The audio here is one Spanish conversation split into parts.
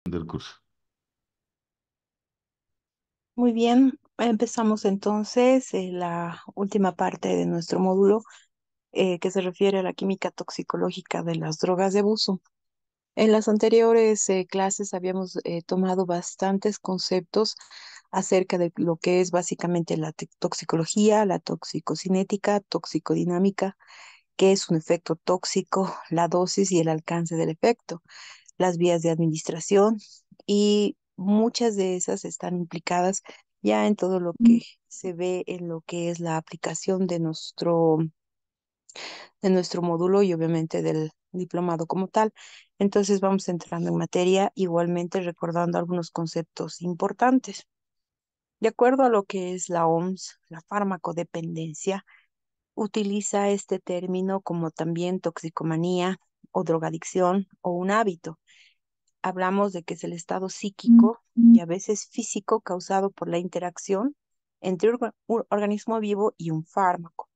del curso. Muy bien, empezamos entonces la última parte de nuestro módulo que se refiere a la química toxicológica de las drogas de abuso. En las anteriores clases habíamos tomado bastantes conceptos acerca de lo que es básicamente la toxicología, la toxicocinética, toxicodinámica, qué es un efecto tóxico, la dosis y el alcance del efecto, las vías de administración y muchas de esas están implicadas ya en todo lo que se ve en lo que es la aplicación de nuestro módulo y obviamente del diplomado como tal. Entonces vamos entrando en materia, igualmente recordando algunos conceptos importantes. De acuerdo a lo que es la OMS, la farmacodependencia utiliza este término como también toxicomanía o drogadicción o un hábito. Hablamos de que es el estado psíquico y a veces físico causado por la interacción entre un organismo vivo y un fármaco.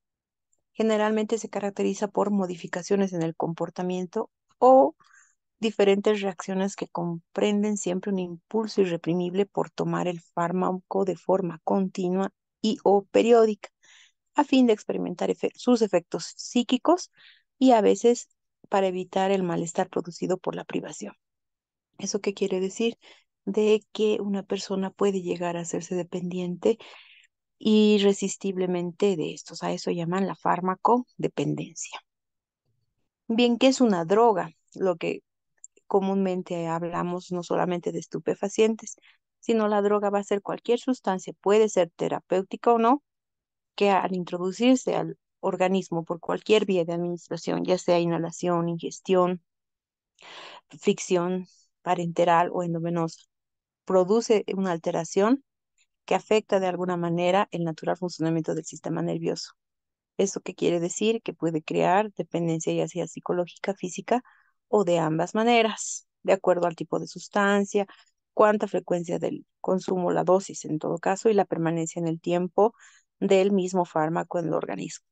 Generalmente se caracteriza por modificaciones en el comportamiento o diferentes reacciones que comprenden siempre un impulso irreprimible por tomar el fármaco de forma continua y o periódica, a fin de experimentar sus efectos psíquicos y a veces para evitar el malestar producido por la privación. ¿Eso qué quiere decir? De que una persona puede llegar a hacerse dependiente irresistiblemente de estos. A eso llaman la farmacodependencia. Bien, ¿qué es una droga? Lo que comúnmente hablamos no solamente de estupefacientes, sino la droga va a ser cualquier sustancia, puede ser terapéutica o no, que al introducirse al organismo por cualquier vía de administración, ya sea inhalación, ingestión, fricción parenteral o endovenosa, produce una alteración que afecta de alguna manera el natural funcionamiento del sistema nervioso. ¿Eso qué quiere decir? Que puede crear dependencia ya sea psicológica, física o de ambas maneras, de acuerdo al tipo de sustancia, cuánta frecuencia del consumo, la dosis en todo caso, y la permanencia en el tiempo del mismo fármaco en el organismo.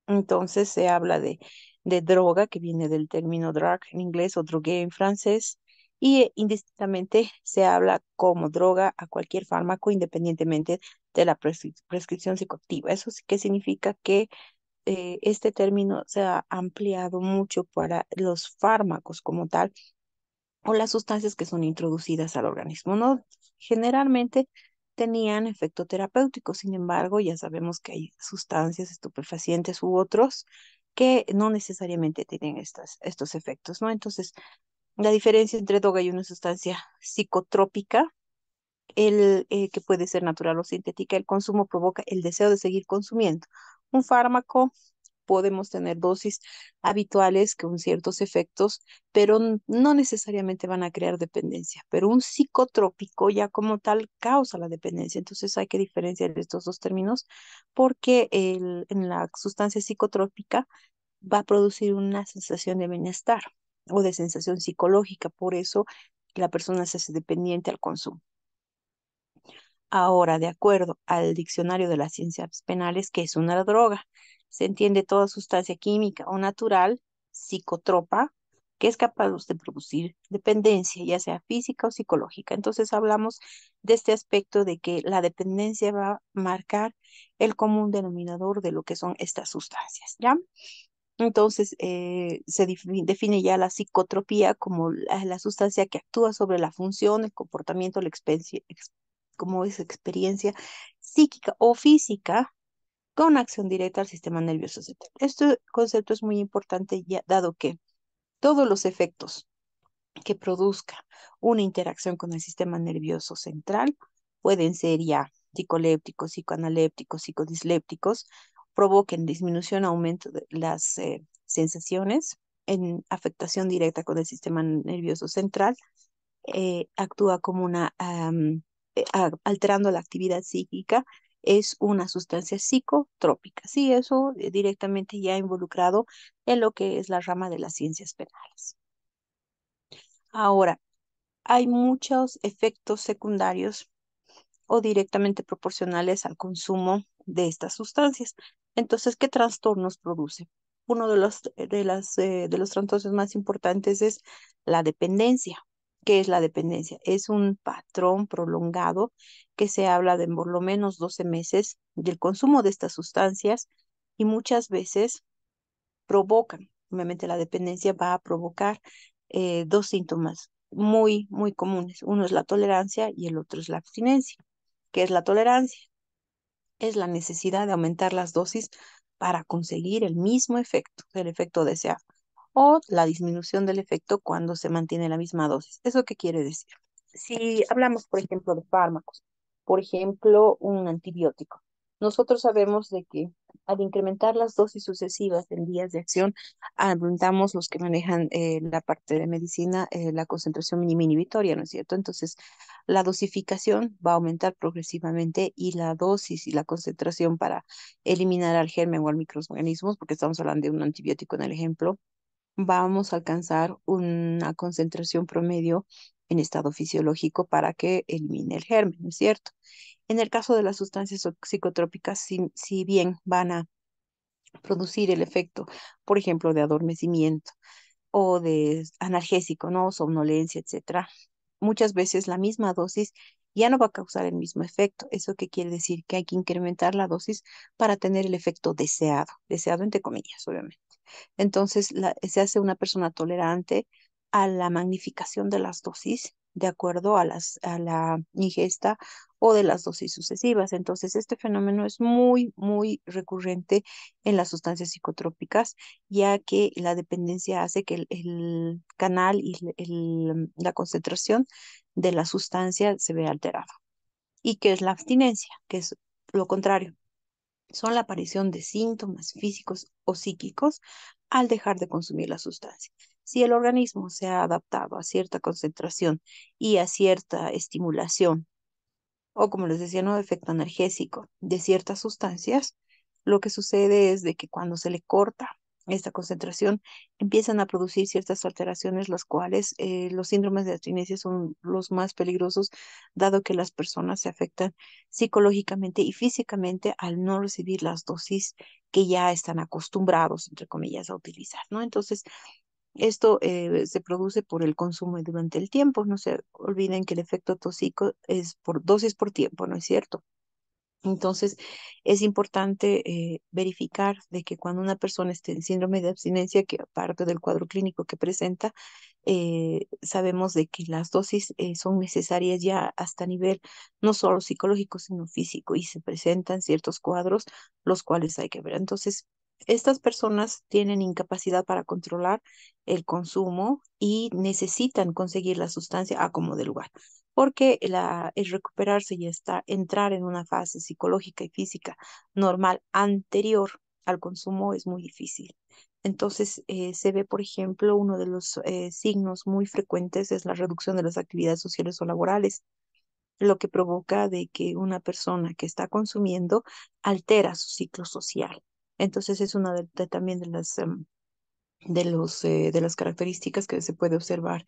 Entonces se habla de droga, que viene del término drug en inglés o drogue en francés, y indistintamente se habla como droga a cualquier fármaco independientemente de la prescripción psicoactiva. Eso sí que significa que este término se ha ampliado mucho para los fármacos como tal o las sustancias que son introducidas al organismo, ¿no? Generalmente tenían efecto terapéutico, sin embargo, ya sabemos que hay sustancias estupefacientes u otros que no necesariamente tienen estos efectos, ¿no? Entonces, la diferencia entre droga y una sustancia psicotrópica, que puede ser natural o sintética, el consumo provoca el deseo de seguir consumiendo. Un fármaco podemos tener dosis habituales con ciertos efectos, pero no necesariamente van a crear dependencia. Pero un psicotrópico ya como tal causa la dependencia. Entonces hay que diferenciar estos dos términos porque en la sustancia psicotrópica va a producir una sensación de bienestar o de sensación psicológica. Por eso la persona se hace dependiente al consumo. Ahora, de acuerdo al Diccionario de las Ciencias Penales, ¿que es una droga? Se entiende toda sustancia química o natural, psicotropa, que es capaz de producir dependencia, ya sea física o psicológica. Entonces hablamos de este aspecto de que la dependencia va a marcar el común denominador de lo que son estas sustancias, ¿ya? Entonces, se define ya la psicotropía como la sustancia que actúa sobre la función, el comportamiento, la como es experiencia psíquica o física con acción directa al sistema nervioso central. Este concepto es muy importante ya, dado que todos los efectos que produzca una interacción con el sistema nervioso central pueden ser ya psicolépticos, psicoanalépticos, psicodislépticos, provoquen disminución o aumento de las sensaciones en afectación directa con el sistema nervioso central, actúa como alterando la actividad psíquica, es una sustancia psicotrópica. Sí, eso directamente ya involucrado en lo que es la rama de las ciencias penales. Ahora, hay muchos efectos secundarios o directamente proporcionales al consumo de estas sustancias. Entonces, ¿qué trastornos produce? Uno de los trastornos más importantes es la dependencia. ¿Qué es la dependencia? Es un patrón prolongado que se habla de por lo menos 12 meses del consumo de estas sustancias y muchas veces provocan, obviamente la dependencia va a provocar dos síntomas muy comunes. Uno es la tolerancia y el otro es la abstinencia. ¿Qué es la tolerancia? Es la necesidad de aumentar las dosis para conseguir el mismo efecto, el efecto deseado, o la disminución del efecto cuando se mantiene la misma dosis. ¿Eso qué quiere decir? Si hablamos, por ejemplo, de fármacos, por ejemplo, un antibiótico, nosotros sabemos de que al incrementar las dosis sucesivas en días de acción, aumentamos los que manejan la parte de medicina, la concentración mínima inhibitoria, ¿no es cierto? Entonces, la dosificación va a aumentar progresivamente y la dosis y la concentración para eliminar al germen o al microorganismos, porque estamos hablando de un antibiótico en el ejemplo, vamos a alcanzar una concentración promedio en estado fisiológico para que elimine el germen, ¿no es cierto? En el caso de las sustancias psicotrópicas, si bien van a producir el efecto, por ejemplo, de adormecimiento o de analgésico, ¿no? Somnolencia, etcétera, muchas veces la misma dosis ya no va a causar el mismo efecto. ¿Eso qué quiere decir? Que hay que incrementar la dosis para tener el efecto deseado, deseado entre comillas, obviamente. Entonces, se hace una persona tolerante a la magnificación de las dosis de acuerdo a la ingesta o de las dosis sucesivas. Entonces, este fenómeno es muy recurrente en las sustancias psicotrópicas, ya que la dependencia hace que el canal y la concentración de la sustancia se vea alterada. ¿Y qué es la abstinencia? Que es lo contrario, son la aparición de síntomas físicos o psíquicos al dejar de consumir la sustancia. Si el organismo se ha adaptado a cierta concentración y a cierta estimulación, o como les decía, no efecto analgésico de ciertas sustancias, lo que sucede es de que cuando se le corta esta concentración, empiezan a producir ciertas alteraciones, las cuales los síndromes de abstinencia son los más peligrosos, dado que las personas se afectan psicológicamente y físicamente al no recibir las dosis que ya están acostumbrados, entre comillas, a utilizar, ¿no? Entonces, esto se produce por el consumo y durante el tiempo. No se olviden que el efecto tóxico es por dosis por tiempo, ¿no es cierto? Entonces, es importante verificar de que cuando una persona esté en síndrome de abstinencia, que aparte del cuadro clínico que presenta, sabemos de que las dosis son necesarias ya hasta nivel no solo psicológico, sino físico, y se presentan ciertos cuadros los cuales hay que ver. Entonces, estas personas tienen incapacidad para controlar el consumo y necesitan conseguir la sustancia a como de lugar porque el recuperarse y entrar en una fase psicológica y física normal anterior al consumo es muy difícil. Entonces, se ve, por ejemplo, uno de los signos muy frecuentes es la reducción de las actividades sociales o laborales, lo que provoca de que una persona que está consumiendo altera su ciclo social. Entonces, es una también de de las características que se puede observar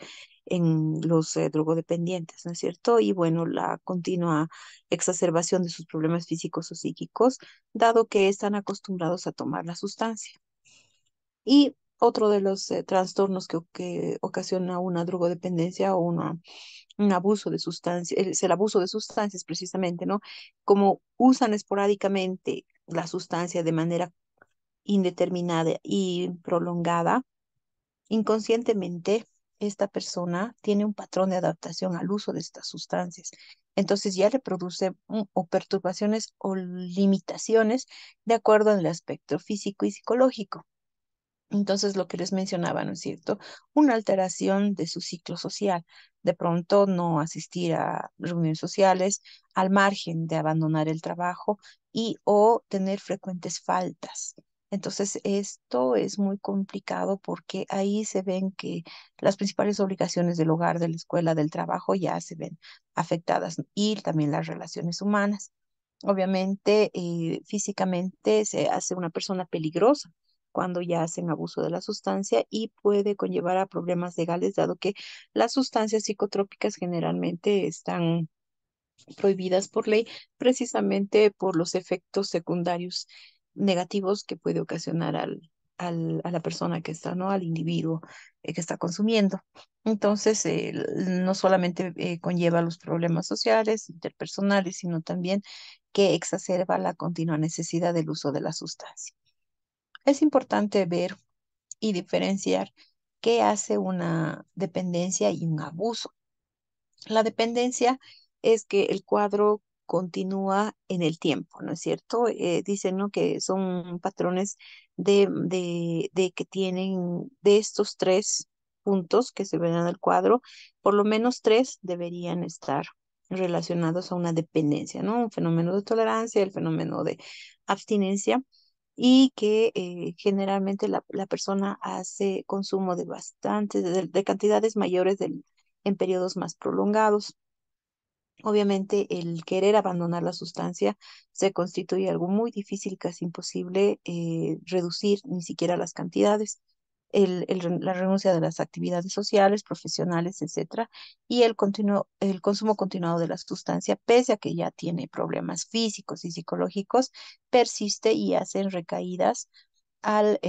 en los drogodependientes, ¿no es cierto? Y bueno, la continua exacerbación de sus problemas físicos o psíquicos, dado que están acostumbrados a tomar la sustancia. Y otro de los trastornos que ocasiona una drogodependencia o un abuso de sustancias, es el abuso de sustancias precisamente, ¿no? Como usan esporádicamente la sustancia de manera indeterminada y prolongada, inconscientemente, esta persona tiene un patrón de adaptación al uso de estas sustancias. Entonces ya le produce o perturbaciones o limitaciones de acuerdo al aspecto físico y psicológico. Entonces, lo que les mencionaba, ¿no es cierto? Una alteración de su ciclo social. De pronto, no asistir a reuniones sociales, al margen de abandonar el trabajo y o tener frecuentes faltas. Entonces, esto es muy complicado porque ahí se ven que las principales obligaciones del hogar, de la escuela, del trabajo ya se ven afectadas y también las relaciones humanas. Obviamente, físicamente se hace una persona peligrosa cuando ya hacen abuso de la sustancia y puede conllevar a problemas legales, dado que las sustancias psicotrópicas generalmente están prohibidas por ley precisamente por los efectos secundarios negativos que puede ocasionar a la persona que está, ¿no? Al individuo que está consumiendo. Entonces, no solamente conlleva los problemas sociales, interpersonales, sino también que exacerba la continua necesidad del uso de la sustancia. Es importante ver y diferenciar qué hace una dependencia y un abuso. La dependencia es que el cuadro continúa en el tiempo, ¿no es cierto? Dicen, ¿no? Que son patrones de que tienen de estos tres puntos que se ven en el cuadro, por lo menos tres deberían estar relacionados a una dependencia, ¿no? Un fenómeno de tolerancia, el fenómeno de abstinencia y que generalmente la persona hace consumo de bastantes, de cantidades mayores en periodos más prolongados. Obviamente, el querer abandonar la sustancia se constituye algo muy difícil, casi imposible reducir ni siquiera las cantidades. La renuncia de las actividades sociales, profesionales, etcétera, y el consumo continuado de la sustancia, pese a que ya tiene problemas físicos y psicológicos, persiste y hacen recaídas al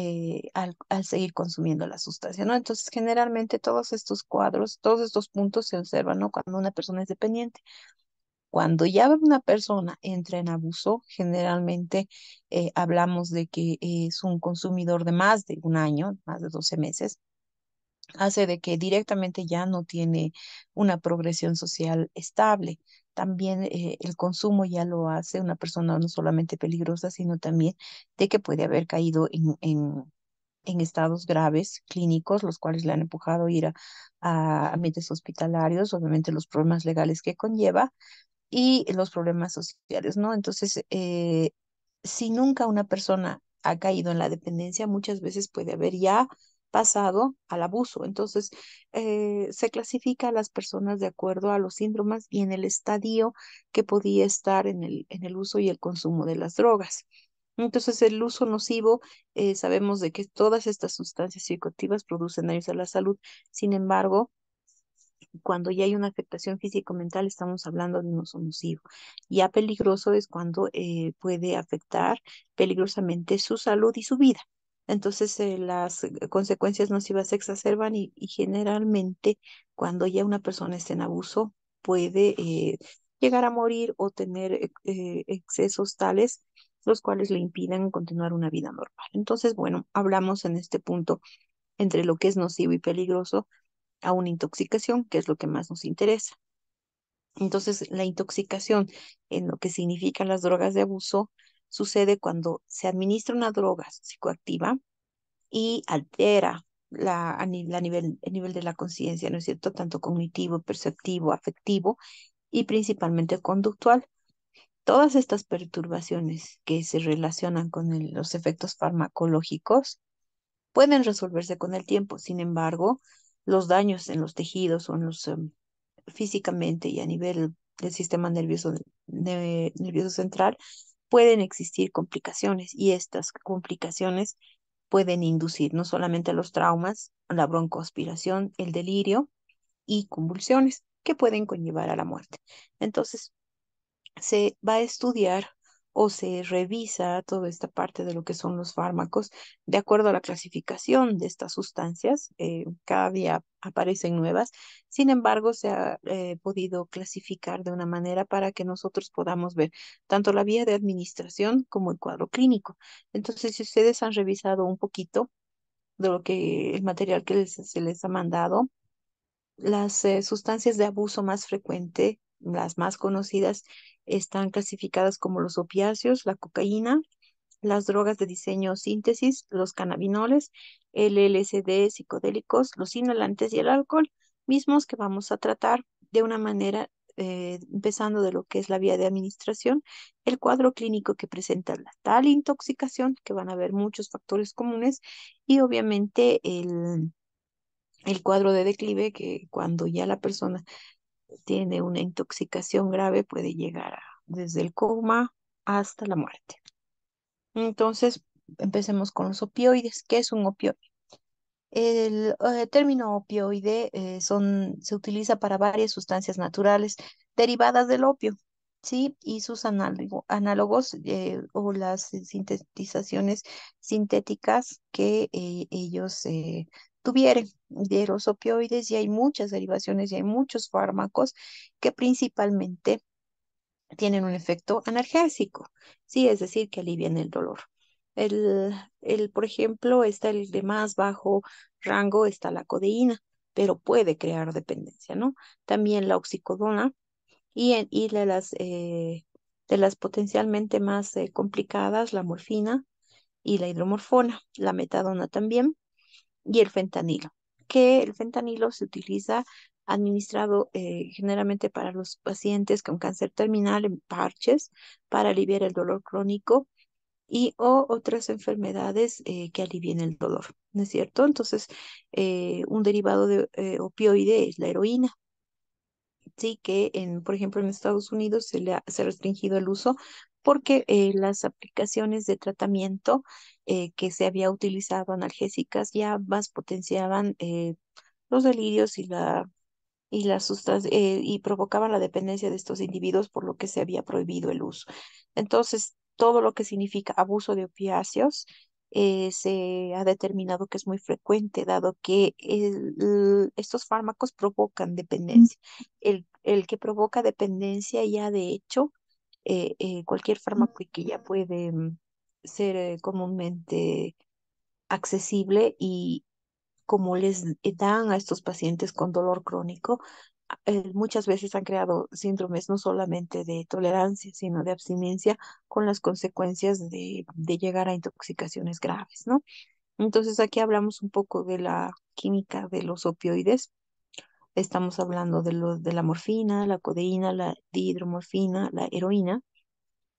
seguir consumiendo la sustancia, ¿no? Entonces, generalmente todos estos cuadros, todos estos puntos se observan, ¿no? Cuando una persona es dependiente. Cuando ya una persona entra en abuso, generalmente hablamos de que es un consumidor de más de un año, más de 12 meses, hace de que directamente ya no tiene una progresión social estable. También el consumo ya lo hace una persona no solamente peligrosa, sino también de que puede haber caído en estados graves clínicos, los cuales le han empujado a ir a ambientes hospitalarios, obviamente los problemas legales que conlleva y los problemas sociales, ¿no? Entonces, si nunca una persona ha caído en la dependencia, muchas veces puede haber ya pasado al abuso. Entonces, se clasifica a las personas de acuerdo a los síndromes y en el estadio que podía estar en el uso y el consumo de las drogas. Entonces, el uso nocivo, sabemos de que todas estas sustancias psicoactivas producen daños a la salud. Sin embargo, cuando ya hay una afectación físico-mental, estamos hablando de un uso nocivo. Ya peligroso es cuando puede afectar peligrosamente su salud y su vida. Entonces, las consecuencias nocivas se exacerban y generalmente cuando ya una persona está en abuso, puede llegar a morir o tener excesos tales los cuales le impiden continuar una vida normal. Entonces, bueno, hablamos en este punto entre lo que es nocivo y peligroso a una intoxicación, que es lo que más nos interesa. Entonces, la intoxicación en lo que significan las drogas de abuso sucede cuando se administra una droga psicoactiva y altera el nivel de la conciencia, ¿no es cierto? Tanto cognitivo, perceptivo, afectivo y principalmente conductual. Todas estas perturbaciones que se relacionan con los efectos farmacológicos pueden resolverse con el tiempo. Sin embargo, los daños en los tejidos o en los físicamente y a nivel del sistema nervioso central pueden existir complicaciones y estas complicaciones pueden inducir no solamente los traumas, la broncoaspiración, el delirio y convulsiones que pueden conllevar a la muerte. Entonces, se va a estudiar o se revisa toda esta parte de lo que son los fármacos de acuerdo a la clasificación de estas sustancias. Cada día aparecen nuevas. Sin embargo, se ha podido clasificar de una manera para que nosotros podamos ver tanto la vía de administración como el cuadro clínico. Entonces, si ustedes han revisado un poquito de lo que el material que se les ha mandado, las sustancias de abuso más frecuente, las más conocidas, están clasificadas como los opiáceos, la cocaína, las drogas de diseño síntesis, los cannabinoles, el LSD, psicodélicos, los inhalantes y el alcohol, mismos que vamos a tratar de una manera, empezando de lo que es la vía de administración, el cuadro clínico que presenta la tal intoxicación, que van a haber muchos factores comunes, y obviamente el cuadro de declive, que cuando ya la persona tiene una intoxicación grave puede llegar desde el coma hasta la muerte. Entonces, empecemos con los opioides. ¿Qué es un opioide? El término opioide se utiliza para varias sustancias naturales derivadas del opio. ¿sí? Y sus análogos o las sintetizaciones sintéticas que ellos tuvieron de los opioides, y hay muchas derivaciones y hay muchos fármacos que principalmente tienen un efecto analgésico, ¿sí? Es decir, que alivian el dolor. Por ejemplo, está el de más bajo rango, está la codeína, pero puede crear dependencia, ¿no? También la oxicodona y de las potencialmente más complicadas, la morfina y la hidromorfona, la metadona también, y el fentanilo, que el fentanilo se utiliza administrado generalmente para los pacientes con cáncer terminal en parches para aliviar el dolor crónico y o otras enfermedades que alivien el dolor, ¿no es cierto? Entonces, un derivado de opioide es la heroína. Sí, que por ejemplo, en Estados Unidos se ha restringido el uso porque las aplicaciones de tratamiento que se había utilizado analgésicas ya más potenciaban los delirios y provocaban la dependencia de estos individuos, por lo que se había prohibido el uso. Entonces, todo lo que significa abuso de opiáceos se ha determinado que es muy frecuente, dado que estos fármacos provocan dependencia. El que provoca dependencia ya de hecho, cualquier fármaco que ya puede ser comúnmente accesible y como les dan a estos pacientes con dolor crónico, muchas veces han creado síndromes no solamente de tolerancia, sino de abstinencia, con las consecuencias de llegar a intoxicaciones graves, ¿no? Entonces aquí hablamos un poco de la química de los opioides. Estamos hablando de la morfina, la codeína, la dihidromorfina, la heroína,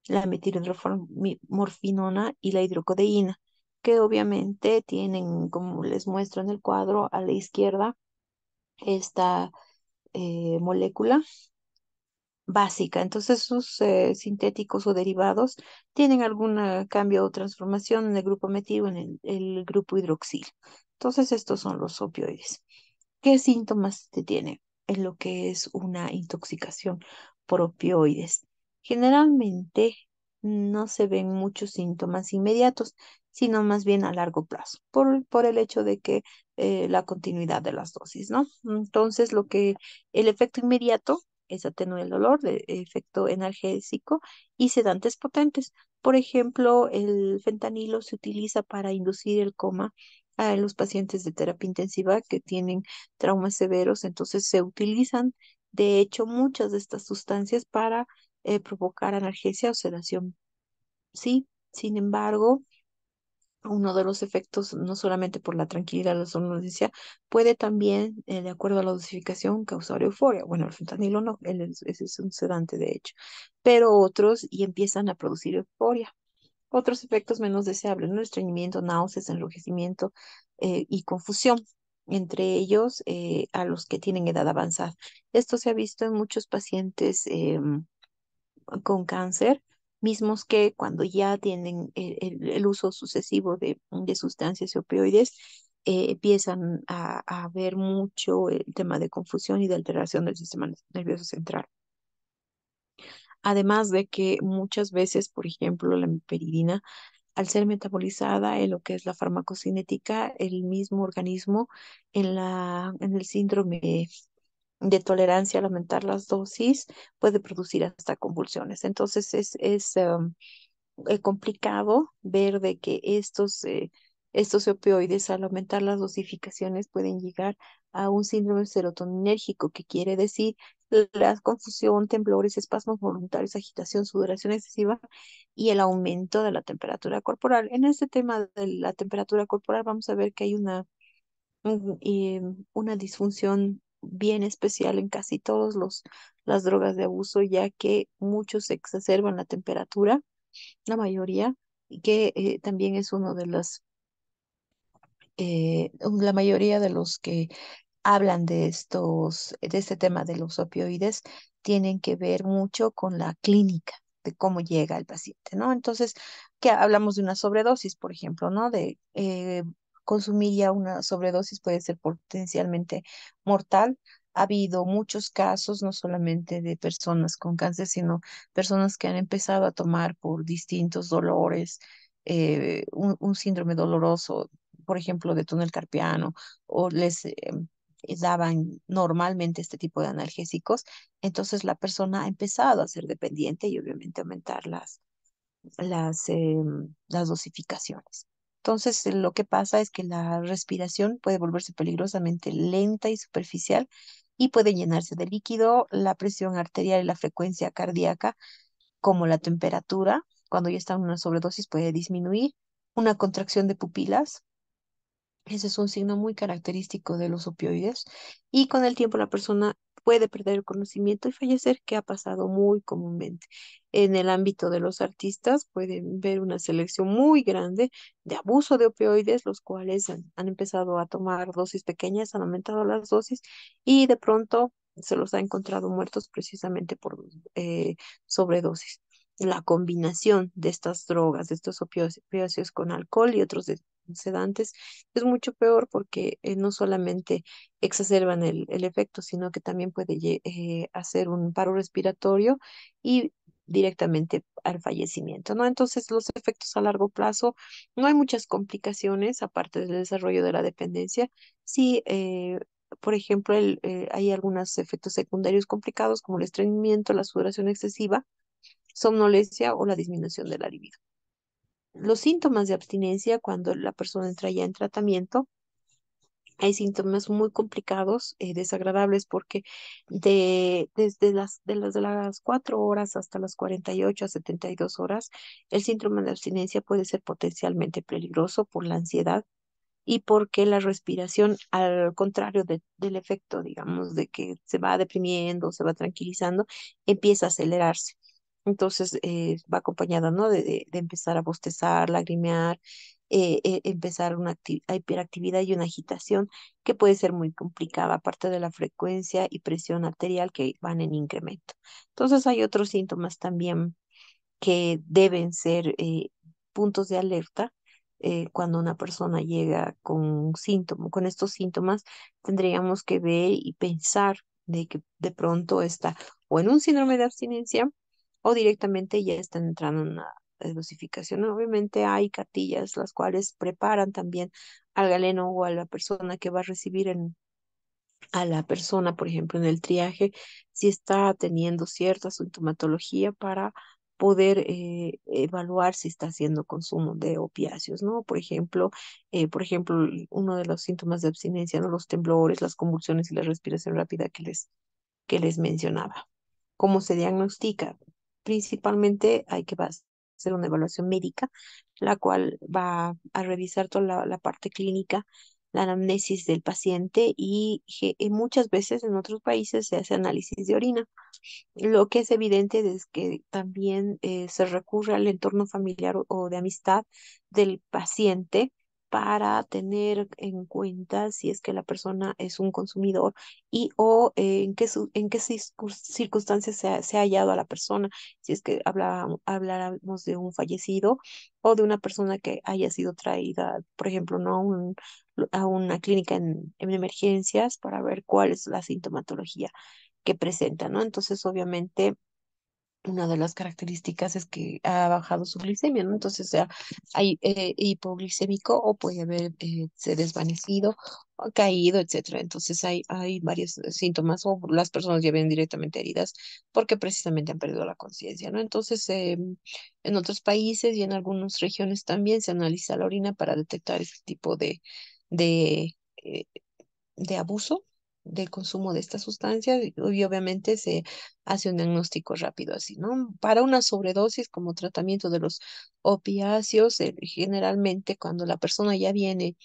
la metilhidromorfinona y la hidrocodeína, que obviamente tienen, como les muestro en el cuadro a la izquierda, esta molécula básica. Entonces, sus sintéticos o derivados tienen algún cambio o transformación en el grupo metil o en el grupo hidroxil. Entonces, estos son los opioides. ¿Qué síntomas te tiene en lo que es una intoxicación por opioides? Generalmente no se ven muchos síntomas inmediatos, sino más bien a largo plazo, por el hecho de que la continuidad de las dosis, ¿no? Entonces, el efecto inmediato es atenuar el dolor, de efecto analgésico y sedantes potentes. Por ejemplo, el fentanilo se utiliza para inducir el coma a los pacientes de terapia intensiva que tienen traumas severos, entonces se utilizan, de hecho, muchas de estas sustancias para provocar analgesia o sedación. Sí, sin embargo, uno de los efectos, no solamente por la tranquilidad, la somnolencia, puede también, de acuerdo a la dosificación, causar euforia. Bueno, el fentanilo no, ese es un sedante, de hecho, pero otros y empiezan a producir euforia. Otros efectos menos deseables, ¿no? Estreñimiento, náuseas, enrojecimiento y confusión, entre ellos a los que tienen edad avanzada. Esto se ha visto en muchos pacientes con cáncer, mismos que cuando ya tienen el uso sucesivo de sustancias y opioides, empiezan a ver mucho el tema de confusión y de alteración del sistema nervioso central. Además de que muchas veces, por ejemplo, la meperidina, al ser metabolizada en lo que es la farmacocinética, el mismo organismo en el síndrome de tolerancia al aumentar las dosis puede producir hasta convulsiones. Entonces es complicado ver de que estos opioides al aumentar las dosificaciones pueden llegar a un síndrome serotoninérgico, que quiere decir la confusión, temblores, espasmos voluntarios, agitación, sudoración excesiva y el aumento de la temperatura corporal. En este tema de la temperatura corporal vamos a ver que hay una disfunción bien especial en casi todas las drogas de abuso, ya que muchos exacerban la temperatura, la mayoría, y que también es uno de la mayoría de los que hablan de este tema de los opioides, tienen que ver mucho con la clínica de cómo llega el paciente, ¿no? Entonces, que hablamos de una sobredosis, por ejemplo, ¿no? De consumir ya una sobredosis puede ser potencialmente mortal. ha habido muchos casos, no solamente de personas con cáncer, sino personas que han empezado a tomar por distintos dolores, un síndrome doloroso, por ejemplo, de túnel carpiano, o daban normalmente este tipo de analgésicos. Entonces la persona ha empezado a ser dependiente y obviamente aumentar las dosificaciones. Entonces, lo que pasa es que la respiración puede volverse peligrosamente lenta y superficial y puede llenarse de líquido, la presión arterial y la frecuencia cardíaca, como la temperatura, cuando ya está en una sobredosis, puede disminuir, una contracción de pupilas. Ese es un signo muy característico de los opioides y con el tiempo la persona puede perder el conocimiento y fallecer, que ha pasado muy comúnmente. En el ámbito de los artistas pueden ver una selección muy grande de abuso de opioides, los cuales han empezado a tomar dosis pequeñas, han aumentado las dosis y de pronto se los ha encontrado muertos precisamente por sobredosis. La combinación de estas drogas, de estos opioides con alcohol y otros sedantes es mucho peor porque no solamente exacerban el efecto, sino que también puede hacer un paro respiratorio y directamente al fallecimiento, ¿no? Entonces, los efectos a largo plazo, no hay muchas complicaciones aparte del desarrollo de la dependencia. Sí, por ejemplo, hay algunos efectos secundarios complicados como el estreñimiento, la sudoración excesiva, somnolencia o la disminución de la libido. Los síntomas de abstinencia cuando la persona entra ya en tratamiento, hay síntomas muy complicados, desagradables, porque desde las 4 horas hasta las 48 a 72 horas, el síndrome de abstinencia puede ser potencialmente peligroso por la ansiedad y porque la respiración, al contrario del efecto, digamos, de que se va deprimiendo, se va tranquilizando, empieza a acelerarse. Entonces va acompañada, ¿no? De empezar a bostezar, lagrimear, empezar una hiperactividad y una agitación que puede ser muy complicada, aparte de la frecuencia y presión arterial que van en incremento. Entonces hay otros síntomas también que deben ser puntos de alerta. Cuando una persona llega con estos síntomas, tendríamos que ver y pensar de que de pronto está o en un síndrome de abstinencia o directamente ya están entrando en una dosificación. Obviamente hay cartillas las cuales preparan también al galeno o a la persona que va a recibir a la persona, por ejemplo, en el triaje, si está teniendo cierta sintomatología para poder evaluar si está haciendo consumo de opiáceos, ¿no? Por ejemplo, uno de los síntomas de abstinencia, ¿no? Los temblores, las convulsiones y la respiración rápida que les mencionaba. ¿Cómo se diagnostica? Principalmente hay que hacer una evaluación médica, la cual va a revisar toda la parte clínica, la anamnesis del paciente y muchas veces en otros países se hace análisis de orina. Lo que es evidente es que también se recurre al entorno familiar o de amistad del paciente para tener en cuenta si es que la persona es un consumidor y o en qué circunstancias se ha hallado a la persona, si es que habláramos de un fallecido o de una persona que haya sido traída, por ejemplo, no a una clínica en emergencias para ver cuál es la sintomatología que presenta, ¿no? Entonces, obviamente, una de las características es que ha bajado su glicemia, ¿no? Entonces, sea hay hipoglicémico o puede haber se desvanecido o caído, etcétera. Entonces, hay varios síntomas o las personas ya ven directamente heridas porque precisamente han perdido la conciencia, ¿no? Entonces, en otros países y en algunas regiones también se analiza la orina para detectar este tipo de, eh, de abuso del consumo de esta sustancia y obviamente se hace un diagnóstico rápido así, ¿no? Para una sobredosis como tratamiento de los opiáceos, generalmente cuando la persona ya viene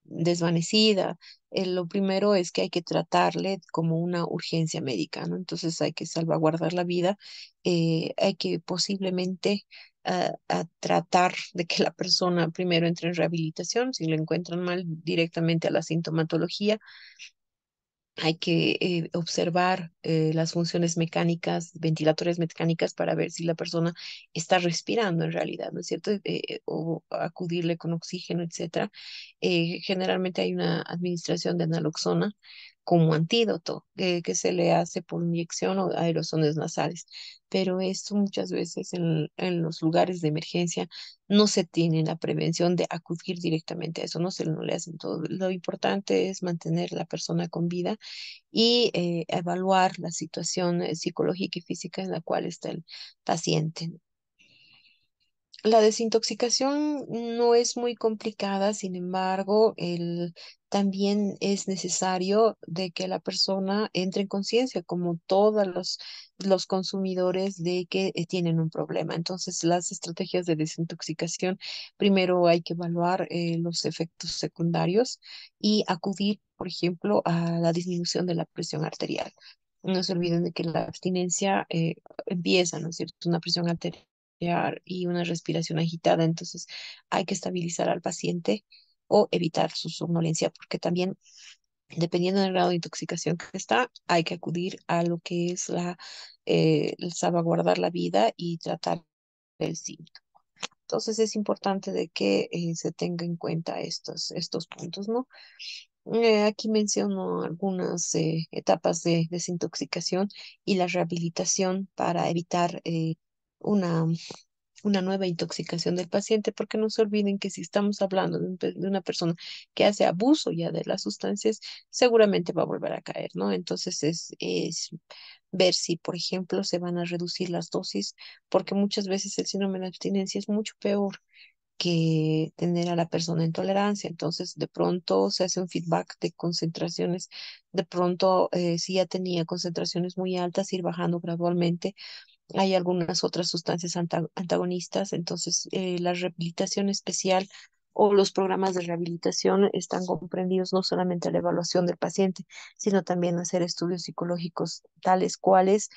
desvanecida, lo primero es que hay que tratarle como una urgencia médica, ¿no? Entonces hay que salvaguardar la vida, hay que posiblemente a tratar de que la persona primero entre en rehabilitación, si le encuentran mal directamente a la sintomatología, hay que observar las funciones mecánicas, ventilatorias mecánicas para ver si la persona está respirando en realidad, ¿no es cierto? O acudirle con oxígeno, etcétera. Generalmente hay una administración de naloxona como antídoto que se le hace por inyección o aerosoles nasales. Pero esto muchas veces en los lugares de emergencia no se tiene la prevención de acudir directamente a eso, no le hacen todo. Lo importante es mantener la persona con vida y evaluar la situación psicológica y física en la cual está el paciente. La desintoxicación no es muy complicada, sin embargo, también es necesario de que la persona entre en conciencia, como todos los consumidores, de que tienen un problema. Entonces, las estrategias de desintoxicación, primero hay que evaluar los efectos secundarios y acudir, por ejemplo, a la disminución de la presión arterial. No se olviden de que la abstinencia empieza, ¿no es cierto? Una presión arterial y una respiración agitada. Entonces hay que estabilizar al paciente o evitar su somnolencia, porque también, dependiendo del grado de intoxicación que está, hay que acudir a lo que es el salvaguardar la vida y tratar el síntoma. Entonces es importante de que se tenga en cuenta estos puntos, ¿no? Aquí menciono algunas etapas de desintoxicación y la rehabilitación para evitar una una nueva intoxicación del paciente, porque no se olviden que si estamos hablando de una persona que hace abuso ya de las sustancias, seguramente va a volver a caer, ¿no? Entonces es ver si, por ejemplo, se van a reducir las dosis, porque muchas veces el síndrome de abstinencia es mucho peor que tener a la persona en tolerancia. Entonces, de pronto se hace un feedback de concentraciones. De pronto, si ya tenía concentraciones muy altas, ir bajando gradualmente. Hay algunas otras sustancias antagonistas, entonces la rehabilitación especial o los programas de rehabilitación están comprendidos no solamente a la evaluación del paciente, sino también hacer estudios psicológicos tales cuales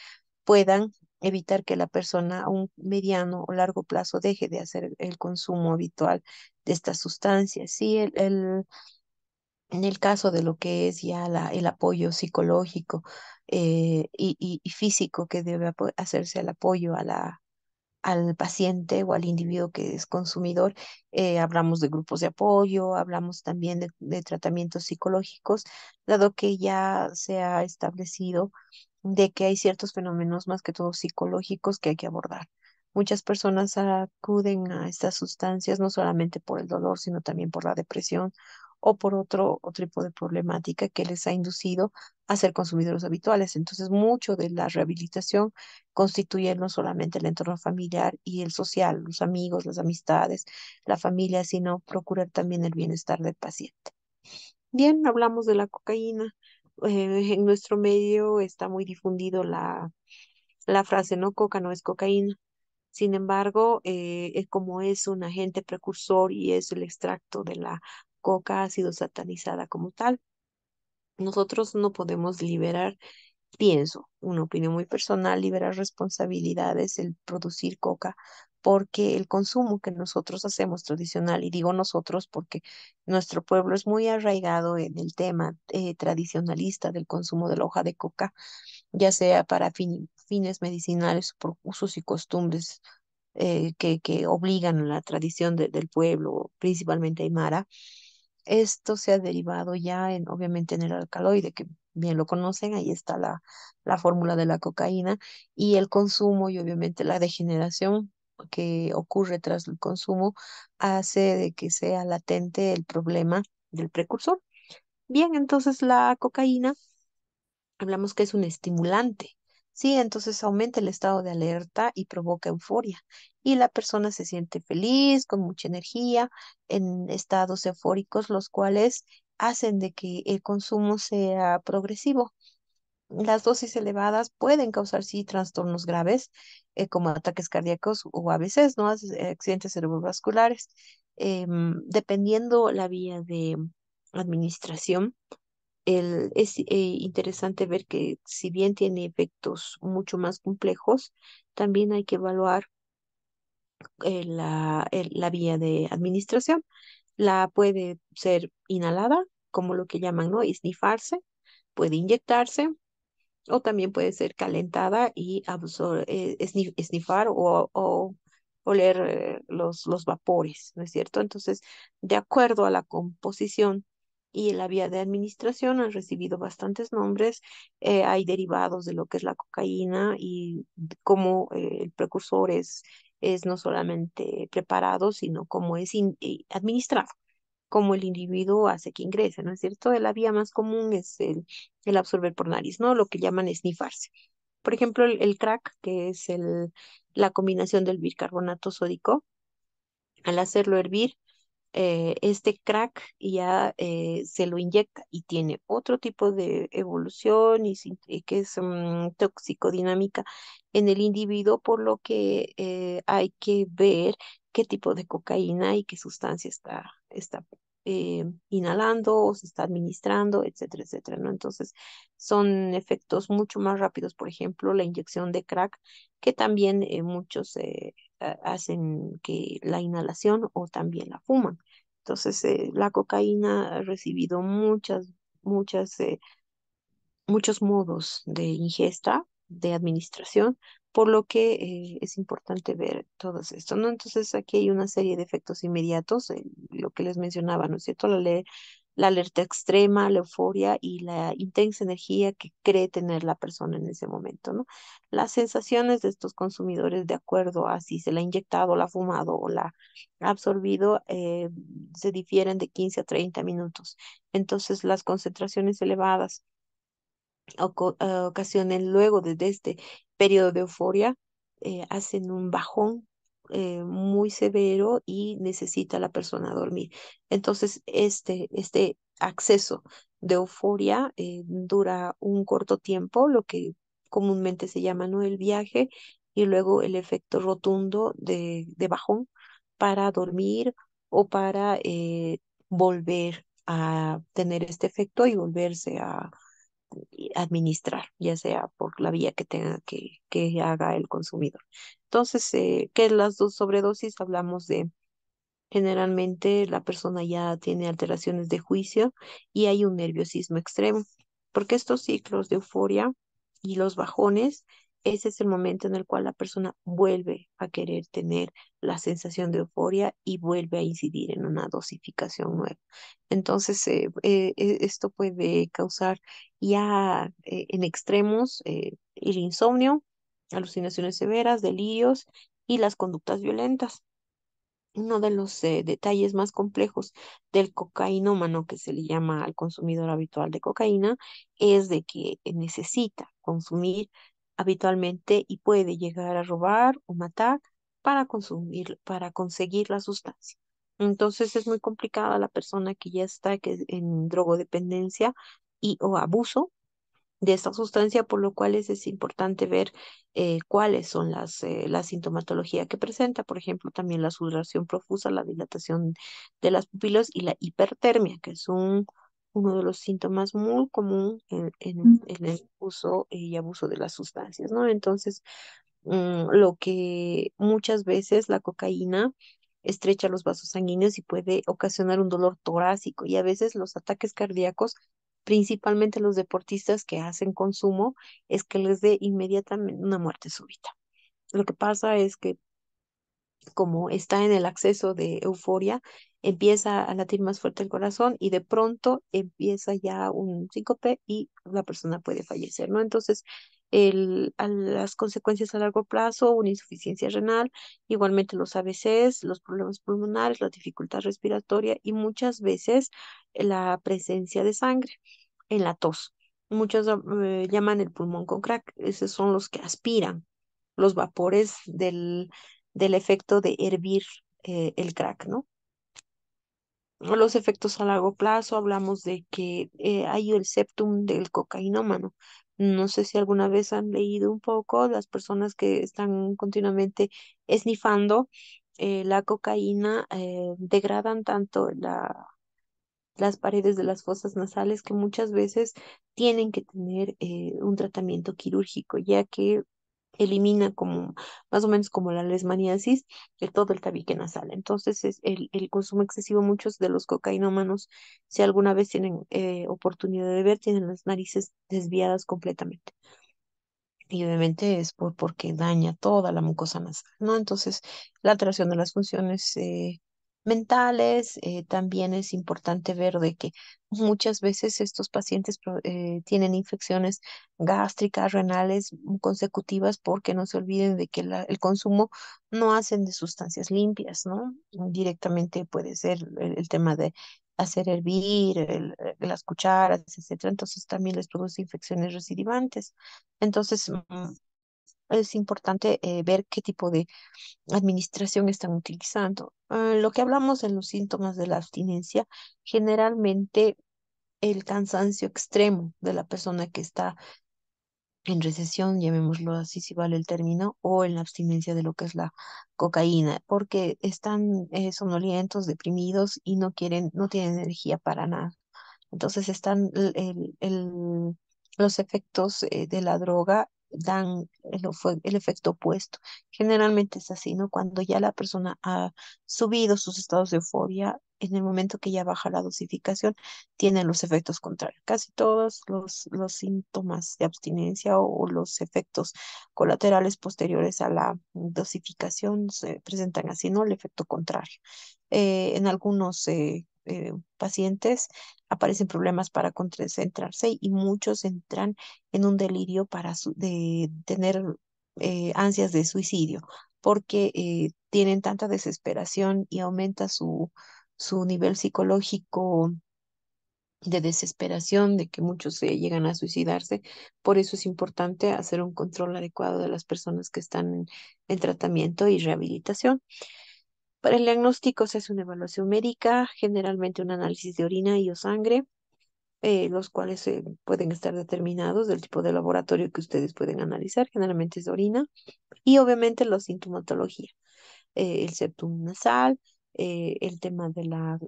puedan evitar que la persona a un mediano o largo plazo deje de hacer el consumo habitual de estas sustancias. Sí, en el caso de lo que es ya el apoyo psicológico y físico que debe hacerse al apoyo al paciente o al individuo que es consumidor, hablamos de grupos de apoyo, hablamos también de tratamientos psicológicos, dado que ya se ha establecido de que hay ciertos fenómenos más que todo psicológicos que hay que abordar. Muchas personas acuden a estas sustancias no solamente por el dolor, sino también por la depresión o por otro tipo de problemática que les ha inducido a ser consumidores habituales. Entonces, mucho de la rehabilitación constituye no solamente el entorno familiar y el social, los amigos, las amistades, la familia, sino procurar también el bienestar del paciente. Bien, hablamos de la cocaína. En nuestro medio está muy difundido la frase, no, coca no es cocaína. Sin embargo, como es un agente precursor y es el extracto de la coca, ha sido satanizada como tal. Nosotros no podemos liberar, pienso, una opinión muy personal, liberar responsabilidades, el producir coca, porque el consumo que nosotros hacemos tradicional, y digo nosotros porque nuestro pueblo es muy arraigado en el tema tradicionalista del consumo de la hoja de coca, ya sea para fines medicinales, por usos y costumbres que obligan a la tradición del pueblo, principalmente aymara. Esto se ha derivado ya obviamente en el alcaloide, que bien lo conocen, ahí está la fórmula de la cocaína, y el consumo y obviamente la degeneración que ocurre tras el consumo hace de que sea latente el problema del precursor. Bien, entonces la cocaína, hablamos que es un estimulante, ¿sí? Entonces aumenta el estado de alerta y provoca euforia. Y la persona se siente feliz, con mucha energía, en estados eufóricos, los cuales hacen de que el consumo sea progresivo. Las dosis elevadas pueden causar, sí, trastornos graves, como ataques cardíacos o a veces, ¿no? Accidentes cerebrovasculares. Dependiendo la vía de administración, es interesante ver que si bien tiene efectos mucho más complejos, también hay que evaluar la vía de administración. La puede ser inhalada, como lo que llaman, ¿no? Esnifarse, puede inyectarse o también puede ser calentada y esnifar o oler los vapores, ¿no es cierto? Entonces, de acuerdo a la composición Y la vía de administración han recibido bastantes nombres. Hay derivados de lo que es la cocaína y cómo el precursor es no solamente preparado, sino cómo es administrado, cómo el individuo hace que ingrese, ¿no es cierto? La vía más común es el absorber por nariz, ¿no? Lo que llaman esnifarse. Por ejemplo, el crack, que es la combinación del bicarbonato sódico, al hacerlo hervir, este crack ya se lo inyecta y tiene otro tipo de evolución y que es toxicodinámica en el individuo, por lo que hay que ver qué tipo de cocaína y qué sustancia está inhalando o se está administrando, etcétera, etcétera, ¿no? Entonces, son efectos mucho más rápidos, por ejemplo, la inyección de crack, que también muchos hacen que la inhalación o también la fuman. Entonces, la cocaína ha recibido muchos modos de ingesta, de administración, por lo que es importante ver todo esto, ¿no? Entonces, aquí hay una serie de efectos inmediatos, lo que les mencionaba, ¿no es cierto? La alerta extrema, la euforia y la intensa energía que cree tener la persona en ese momento, ¿no? Las sensaciones de estos consumidores, de acuerdo a si se la ha inyectado, la ha fumado o la ha absorbido, se difieren de 15 a 30 minutos. Entonces, las concentraciones elevadas ocasionen luego de este periodo de euforia, hacen un bajón muy severo y necesita la persona dormir. Entonces, este acceso de euforia dura un corto tiempo, lo que comúnmente se llama, ¿no?, el viaje, y luego el efecto rotundo de bajón para dormir o para volver a tener este efecto y volverse a administrar, ya sea por la vía que tenga que haga el consumidor. Entonces, ¿qué es las dos sobredosis? Hablamos de generalmente la persona ya tiene alteraciones de juicio y hay un nerviosismo extremo, porque estos ciclos de euforia y los bajones, ese es el momento en el cual la persona vuelve a querer tener la sensación de euforia y vuelve a incidir en una dosificación nueva. Entonces, esto puede causar ya en extremos el insomnio, alucinaciones severas, delirios y las conductas violentas. Uno de los detalles más complejos del cocainómano, que se le llama al consumidor habitual de cocaína, es de que necesita consumir habitualmente y puede llegar a robar o matar para conseguir la sustancia. Entonces es muy complicada la persona que ya está en drogodependencia y o abuso de esta sustancia, por lo cual es importante ver cuáles son la sintomatología que presenta. Por ejemplo, también la sudoración profusa, la dilatación de las pupilas y la hipertermia, que es uno de los síntomas muy común en el uso y abuso de las sustancias, ¿no? Entonces, lo que muchas veces la cocaína estrecha los vasos sanguíneos y puede ocasionar un dolor torácico, y a veces los ataques cardíacos, principalmente los deportistas que hacen consumo, es que les dé inmediatamente una muerte súbita. Lo que pasa es que como está en el acceso de euforia, empieza a latir más fuerte el corazón y de pronto empieza ya un síncope y la persona puede fallecer, ¿no? Entonces, a las consecuencias a largo plazo, una insuficiencia renal, igualmente los AVCs, los problemas pulmonares, la dificultad respiratoria y muchas veces la presencia de sangre en la tos. Muchos llaman el pulmón con crack. Esos son los que aspiran los vapores del efecto de hervir el crack, ¿no? Los efectos a largo plazo, hablamos de que hay el septum del cocainómano. No sé si alguna vez han leído un poco, las personas que están continuamente esnifando la cocaína degradan tanto las paredes de las fosas nasales que muchas veces tienen que tener un tratamiento quirúrgico, ya que elimina como más o menos como la leishmaniasis de todo el tabique nasal. Entonces, el consumo excesivo, muchos de los cocainómanos, si alguna vez tienen oportunidad de ver, tienen las narices desviadas completamente. Y obviamente es porque daña toda la mucosa nasal, ¿no? Entonces, la alteración de las funciones mentales. También es importante ver de que muchas veces estos pacientes tienen infecciones gástricas, renales consecutivas, porque no se olviden de que el consumo no hacen de sustancias limpias, ¿no? Directamente puede ser el tema de hacer hervir, las cucharas, etcétera. Entonces también les produce infecciones recidivantes. Entonces, es importante ver qué tipo de administración están utilizando. Lo que hablamos en los síntomas de la abstinencia, generalmente el cansancio extremo de la persona que está en recesión, llamémoslo así si vale el término, o en la abstinencia de lo que es la cocaína, porque están somnolientos, deprimidos y no tienen energía para nada. Entonces están los efectos de la droga dan el efecto opuesto. Generalmente es así, ¿no? Cuando ya la persona ha subido sus estados de euforia, en el momento que ya baja la dosificación, tienen los efectos contrarios. Casi todos los síntomas de abstinencia o los efectos colaterales posteriores a la dosificación se presentan así, ¿no? El efecto contrario. En algunos pacientes aparecen problemas para concentrarse y muchos entran en un delirio de tener ansias de suicidio porque tienen tanta desesperación y aumenta su nivel psicológico de desesperación, de que muchos se llegan a suicidarse. Por eso es importante hacer un control adecuado de las personas que están en tratamiento y rehabilitación. Para el diagnóstico se hace una evaluación médica, generalmente un análisis de orina y o sangre, los cuales pueden estar determinados del tipo de laboratorio que ustedes pueden analizar, generalmente es de orina, y obviamente la sintomatología, el septum nasal, el tema de la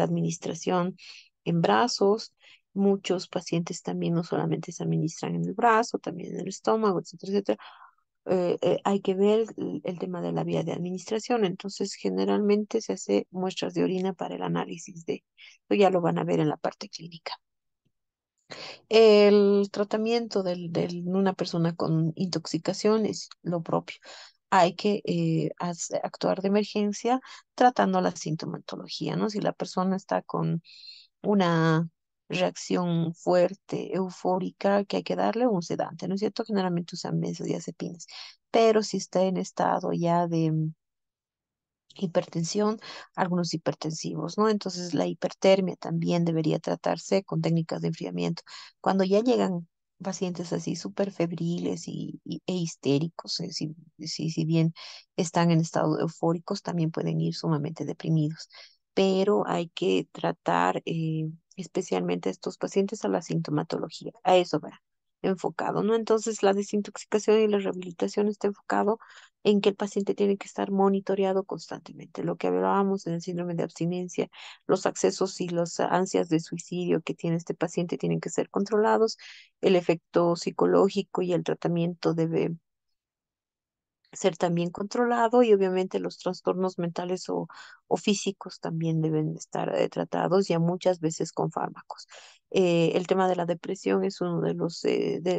administración en brazos. Muchos pacientes también no solamente se administran en el brazo, también en el estómago, etcétera, etcétera. Hay que ver el tema de la vía de administración. Entonces, generalmente se hace muestras de orina para el análisis esto ya lo van a ver en la parte clínica. El tratamiento de una persona con intoxicación es lo propio. Hay que actuar de emergencia tratando la sintomatología, ¿no? Si la persona está con una reacción fuerte, eufórica, que hay que darle un sedante, ¿no es cierto? Generalmente usan benzodiazepinas, pero si está en estado ya de hipertensión, algunos hipertensivos, ¿no? Entonces la hipertermia también debería tratarse con técnicas de enfriamiento. Cuando ya llegan pacientes así súper febriles e histéricos, si bien están en estado eufóricos, también pueden ir sumamente deprimidos. Pero hay que tratar especialmente a estos pacientes a la sintomatología, a eso va enfocado, ¿no? Entonces la desintoxicación y la rehabilitación está enfocado en que el paciente tiene que estar monitoreado constantemente. Lo que hablábamos en el síndrome de abstinencia, los accesos y las ansias de suicidio que tiene este paciente tienen que ser controlados. El efecto psicológico y el tratamiento debe ser también controlado y obviamente los trastornos mentales o físicos también deben estar tratados ya muchas veces con fármacos. El tema de la depresión es uno de los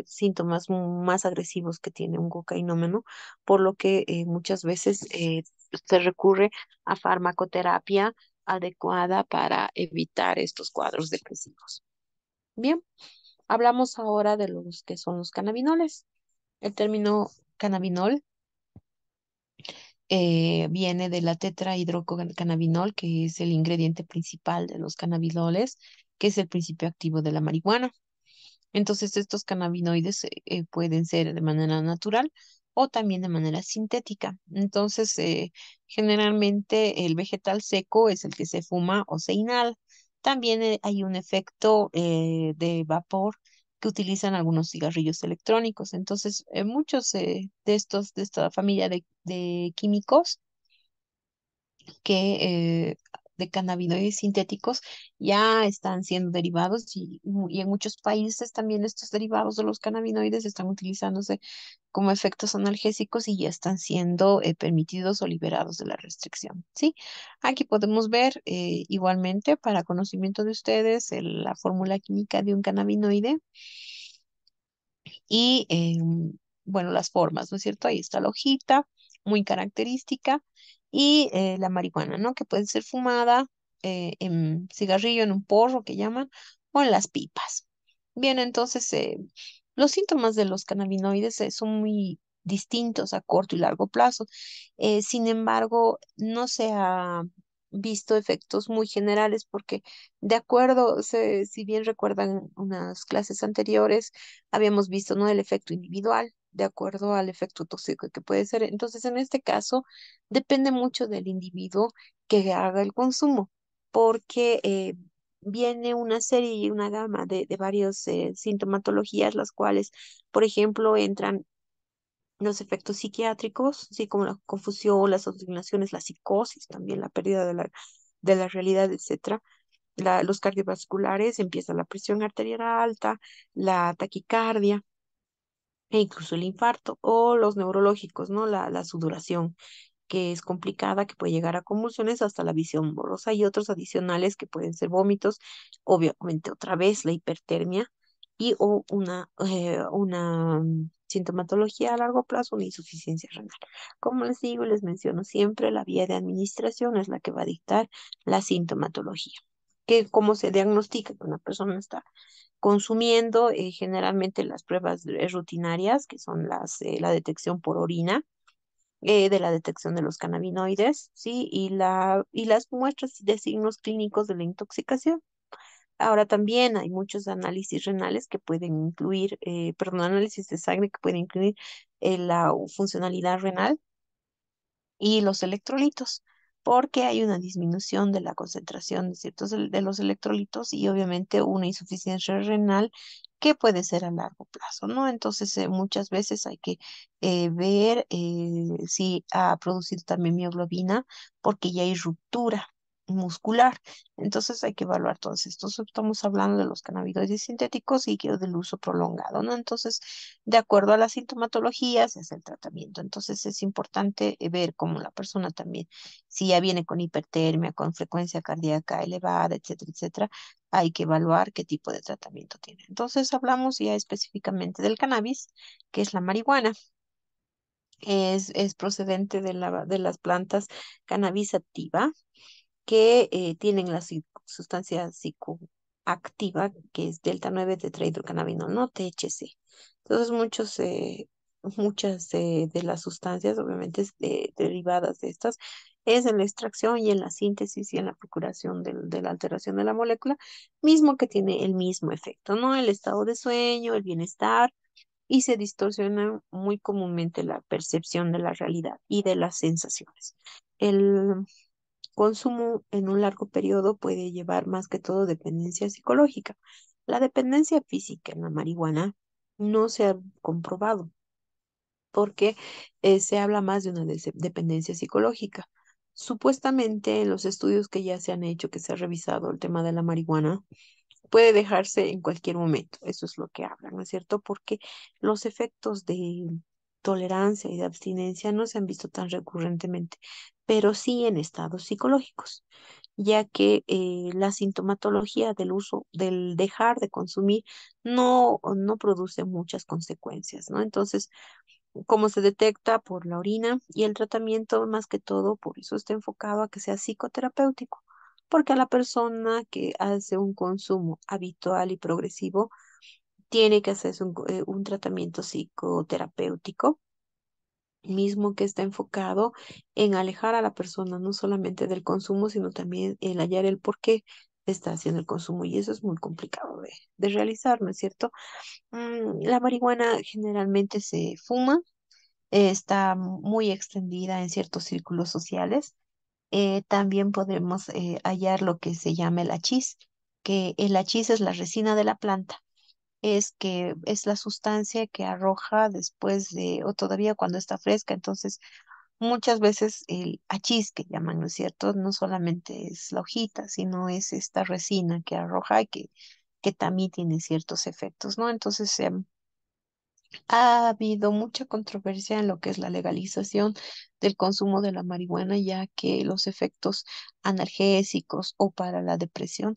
síntomas más agresivos que tiene un cocainómano, por lo que muchas veces se recurre a farmacoterapia adecuada para evitar estos cuadros depresivos. Bien, hablamos ahora de los que son los cannabinoles. El término cannabinol viene de la tetrahidrocannabinol, que es el ingrediente principal de los cannabinoles, que es el principio activo de la marihuana. Entonces, estos cannabinoides pueden ser de manera natural o también de manera sintética. Entonces, generalmente el vegetal seco es el que se fuma o se inhala. También hay un efecto de vapor que utilizan algunos cigarrillos electrónicos. Entonces, muchos de esta familia de químicos que de cannabinoides sintéticos ya están siendo derivados y en muchos países también estos derivados de los cannabinoides están utilizándose como efectos analgésicos y ya están siendo permitidos o liberados de la restricción, ¿sí? Aquí podemos ver igualmente para conocimiento de ustedes la fórmula química de un cannabinoide y bueno, las formas, ¿no es cierto? Ahí está la hojita, muy característica. y la marihuana, ¿no? Que puede ser fumada en cigarrillo, en un porro que llaman, o en las pipas. Bien, entonces los síntomas de los cannabinoides son muy distintos a corto y largo plazo. Sin embargo, no se ha visto efectos muy generales porque de acuerdo, si bien recuerdan unas clases anteriores, habíamos visto, ¿no? El efecto individual de acuerdo al efecto tóxico que puede ser. Entonces, en este caso, depende mucho del individuo que haga el consumo, porque viene una serie y una gama de varios sintomatologías, las cuales, por ejemplo, entran los efectos psiquiátricos, así como la confusión, las alucinaciones, la psicosis, también la pérdida de la realidad, etcétera. Los cardiovasculares, empieza la presión arterial alta, la taquicardia e incluso el infarto, o los neurológicos, ¿no? La sudoración, que es complicada, que puede llegar a convulsiones hasta la visión borrosa y otros adicionales que pueden ser vómitos, obviamente otra vez la hipertermia y o una sintomatología a largo plazo, una insuficiencia renal. Como les digo y les menciono siempre, la vía de administración es la que va a dictar la sintomatología. Que cómo se diagnostica que una persona está consumiendo generalmente las pruebas rutinarias, que son la detección por orina, de la detección de los cannabinoides, ¿sí? Y las muestras de signos clínicos de la intoxicación. Ahora también hay muchos análisis renales que pueden incluir, perdón, análisis de sangre que pueden incluir la funcionalidad renal y los electrolitos, porque hay una disminución de la concentración de ciertos de los electrolitos y obviamente una insuficiencia renal que puede ser a largo plazo, ¿no? Entonces, muchas veces hay que ver si ha producido también mioglobina, porque ya hay ruptura muscular. Entonces hay que evaluar todos estos. Estamos hablando de los cannabinoides sintéticos y que del uso prolongado, ¿no? Entonces, de acuerdo a la sintomatología, se hace el tratamiento. Entonces es importante ver cómo la persona también, si ya viene con hipertermia, con frecuencia cardíaca elevada, etcétera, etcétera, hay que evaluar qué tipo de tratamiento tiene. Entonces hablamos ya específicamente del cannabis, que es la marihuana. Es procedente de las plantas cannabis sativa que tienen la sustancia psicoactiva, que es delta 9 tetrahidrocannabinol, no THC. Entonces, muchas de las sustancias, obviamente, derivadas de estas, es en la extracción y en la síntesis y en la procuración de la alteración de la molécula, mismo que tiene el mismo efecto, ¿no? El estado de sueño, el bienestar, y se distorsiona muy comúnmente la percepción de la realidad y de las sensaciones. El consumo en un largo periodo puede llevar más que todo dependencia psicológica. La dependencia física en la marihuana no se ha comprobado porque se habla más de una dependencia psicológica. Supuestamente en los estudios que ya se han hecho, que se ha revisado el tema de la marihuana, puede dejarse en cualquier momento. Eso es lo que hablan, ¿no es cierto? Porque los efectos de tolerancia y de abstinencia no se han visto tan recurrentemente, pero sí en estados psicológicos, ya que la sintomatología del uso, del dejar de consumir, no produce muchas consecuencias, ¿no? Entonces, como se detecta por la orina y el tratamiento, más que todo, por eso está enfocado a que sea psicoterapéutico, porque a la persona que hace un consumo habitual y progresivo tiene que hacerse un tratamiento psicoterapéutico, mismo que está enfocado en alejar a la persona no solamente del consumo, sino también el hallar el por qué está haciendo el consumo. Y eso es muy complicado de realizar, ¿no es cierto? La marihuana generalmente se fuma, está muy extendida en ciertos círculos sociales. También podemos hallar lo que se llama el hachís, que el hachís es la resina de la planta, es que es la sustancia que arroja después de, o todavía cuando está fresca. Entonces, muchas veces el hachís que llaman, ¿no es cierto? No solamente es la hojita, sino es esta resina que arroja y que también tiene ciertos efectos, ¿no? Entonces, ha habido mucha controversia en lo que es la legalización del consumo de la marihuana, ya que los efectos analgésicos o para la depresión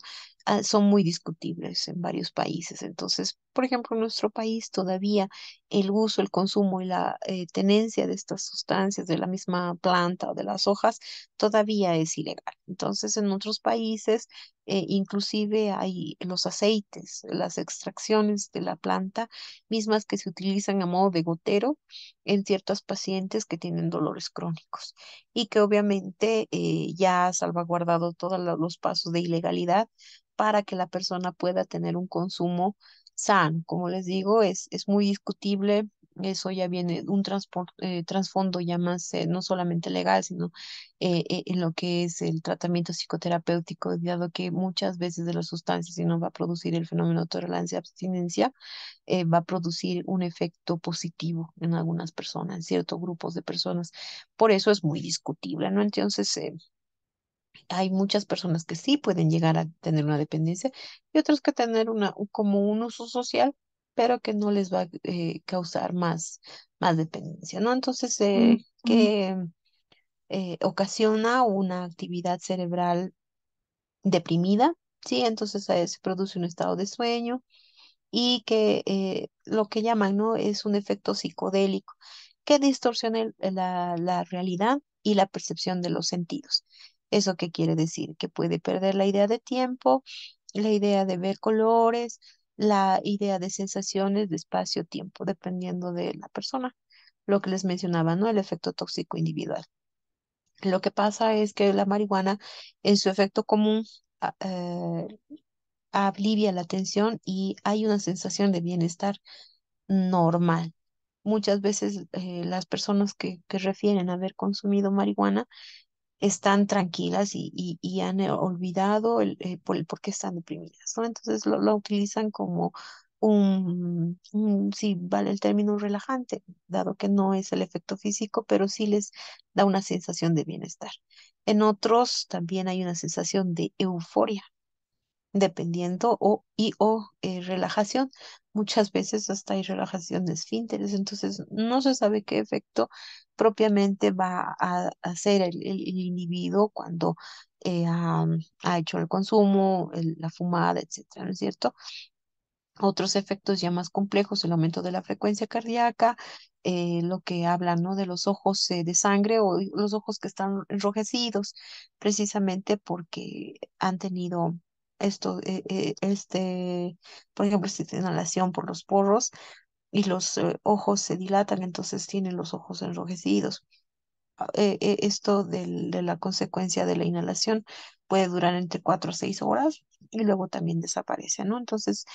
son muy discutibles en varios países. Entonces, por ejemplo, en nuestro país todavía el uso, el consumo y la tenencia de estas sustancias de la misma planta o de las hojas todavía es ilegal. Entonces, en otros países, inclusive hay los aceites, las extracciones de la planta mismas que se utilizan a modo de gotero en ciertos pacientes que tienen dolores crónicos y que obviamente ya ha salvaguardado todos los pasos de ilegalidad para que la persona pueda tener un consumo sano. Como les digo, es muy discutible. Eso ya viene un trasfondo ya más, no solamente legal, sino en lo que es el tratamiento psicoterapéutico, dado que muchas veces de las sustancias, si no va a producir el fenómeno de tolerancia abstinencia, va a producir un efecto positivo en algunas personas, en ciertos grupos de personas. Por eso es muy discutible, ¿no? Entonces, hay muchas personas que sí pueden llegar a tener una dependencia y otros que tener como un uso social, pero que no les va a causar más dependencia, ¿no? Entonces, que ocasiona una actividad cerebral deprimida, ¿sí? Entonces se produce un estado de sueño y que lo que llaman, ¿no? Es un efecto psicodélico que distorsiona la realidad y la percepción de los sentidos. ¿Eso qué quiere decir? Que puede perder la idea de tiempo, la idea de ver colores, la idea de sensaciones de espacio-tiempo, dependiendo de la persona. Lo que les mencionaba, ¿no? El efecto tóxico individual. Lo que pasa es que la marihuana, en su efecto común, a- eh, alivia la tensión y hay una sensación de bienestar normal. Muchas veces las personas que refieren haber consumido marihuana están tranquilas y han olvidado por qué están deprimidas, ¿no? Entonces lo utilizan como sí, vale el término relajante, dado que no es el efecto físico, pero sí les da una sensación de bienestar. En otros también hay una sensación de euforia dependiendo o relajación. Muchas veces hasta hay relajación de esfínteres, entonces no se sabe qué efecto propiamente va a hacer el individuo cuando ha hecho el consumo, la fumada, etcétera, ¿no es cierto? Otros efectos ya más complejos, el aumento de la frecuencia cardíaca, lo que habla, ¿no? De los ojos de sangre o los ojos que están enrojecidos, precisamente porque han tenido por ejemplo, esta inhalación por los poros y los ojos se dilatan, entonces tienen los ojos enrojecidos. Esto de la consecuencia de la inhalación puede durar entre 4 a 6 horas y luego también desaparece, ¿no? Entonces,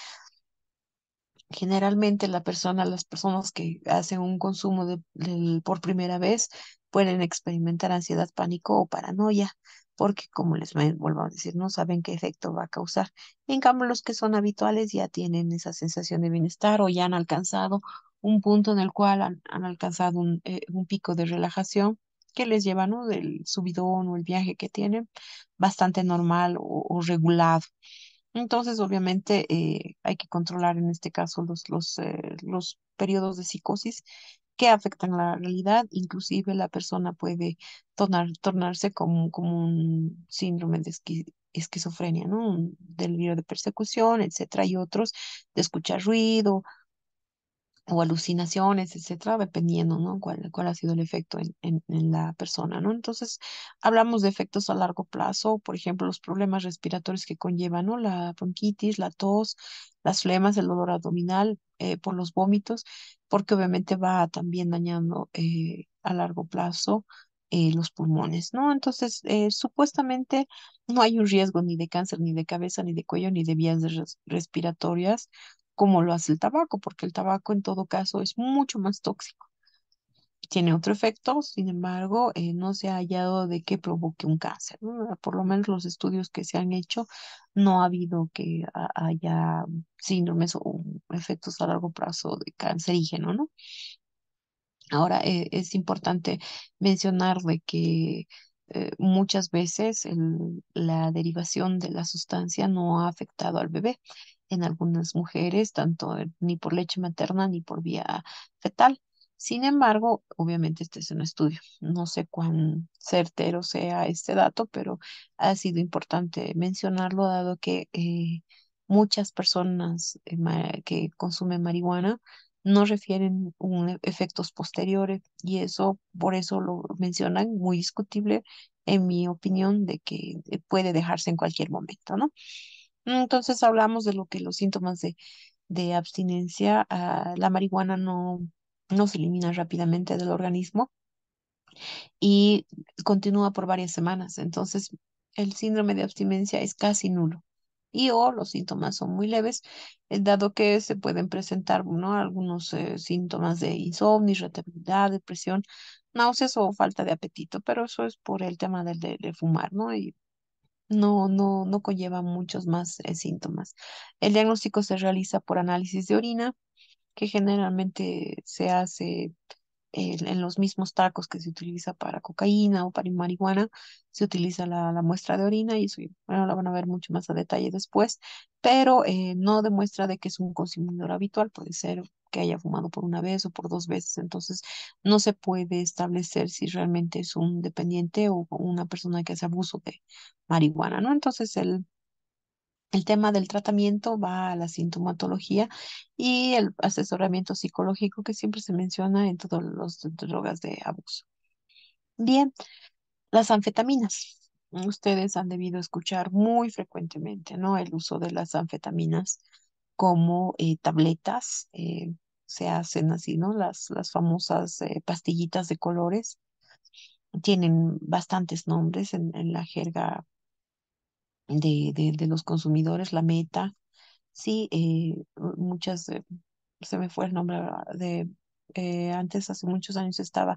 generalmente las personas que hacen un consumo por primera vez pueden experimentar ansiedad, pánico o paranoia, porque como vuelvo a decir, no saben qué efecto va a causar. En cambio, los que son habituales ya tienen esa sensación de bienestar o ya han alcanzado un punto en el cual han alcanzado un pico de relajación que les lleva, ¿no? Del subidón o el viaje que tienen, bastante normal o regulado. Entonces, obviamente, hay que controlar en este caso los periodos de psicosis que afectan la realidad. Inclusive la persona puede tornarse como un síndrome de esquizofrenia, ¿no? Un delirio de persecución, etcétera, y otros de escuchar ruido o alucinaciones, etcétera, dependiendo, ¿no? Cuál ha sido el efecto en la persona, ¿no? Entonces, hablamos de efectos a largo plazo, por ejemplo, los problemas respiratorios que conllevan, ¿no? La bronquitis, la tos, las flemas, el dolor abdominal, por los vómitos, porque obviamente va también dañando a largo plazo los pulmones, ¿no? Entonces, supuestamente no hay un riesgo ni de cáncer, ni de cabeza, ni de cuello, ni de vías respiratorias como lo hace el tabaco, porque el tabaco en todo caso es mucho más tóxico. Tiene otro efecto, sin embargo, no se ha hallado de que provoque un cáncer, ¿no? Por lo menos los estudios que se han hecho, no ha habido que haya síndromes o efectos a largo plazo de cancerígeno, ¿no? Ahora, es importante mencionar de que muchas veces la derivación de la sustancia no ha afectado al bebé. En algunas mujeres, tanto ni por leche materna ni por vía fetal. Sin embargo, obviamente este es un estudio. No sé cuán certero sea este dato, pero ha sido importante mencionarlo, dado que muchas personas que consumen marihuana no refieren efectos posteriores y eso, por eso lo mencionan, muy discutible en mi opinión, de que puede dejarse en cualquier momento, ¿no? Entonces hablamos de lo que los síntomas de abstinencia, la marihuana no se elimina rápidamente del organismo y continúa por varias semanas. Entonces, el síndrome de abstinencia es casi nulo. Y o los síntomas son muy leves, dado que se pueden presentar, ¿no? Algunos síntomas de insomnio, irritabilidad, depresión, náuseas o falta de apetito, pero eso es por el tema de fumar, ¿no? Y no conlleva muchos más síntomas. El diagnóstico se realiza por análisis de orina, que generalmente se hace en los mismos tacos que se utiliza para cocaína o para marihuana, se utiliza la muestra de orina y eso, bueno, la van a ver mucho más a detalle después, pero no demuestra de que es un consumidor habitual, puede ser que haya fumado por una vez o por dos veces, entonces no se puede establecer si realmente es un dependiente o una persona que hace abuso de marihuana, ¿no? Entonces el tema del tratamiento va a la sintomatología y el asesoramiento psicológico que siempre se menciona en todas las drogas de abuso. Bien, las anfetaminas. Ustedes han debido escuchar muy frecuentemente, ¿no? El uso de las anfetaminas como tabletas. Se hacen así, ¿no? Las famosas pastillitas de colores. Tienen bastantes nombres en la jerga de los consumidores, la meta. Sí, muchas, se me fue el nombre ahora, antes, hace muchos años estaba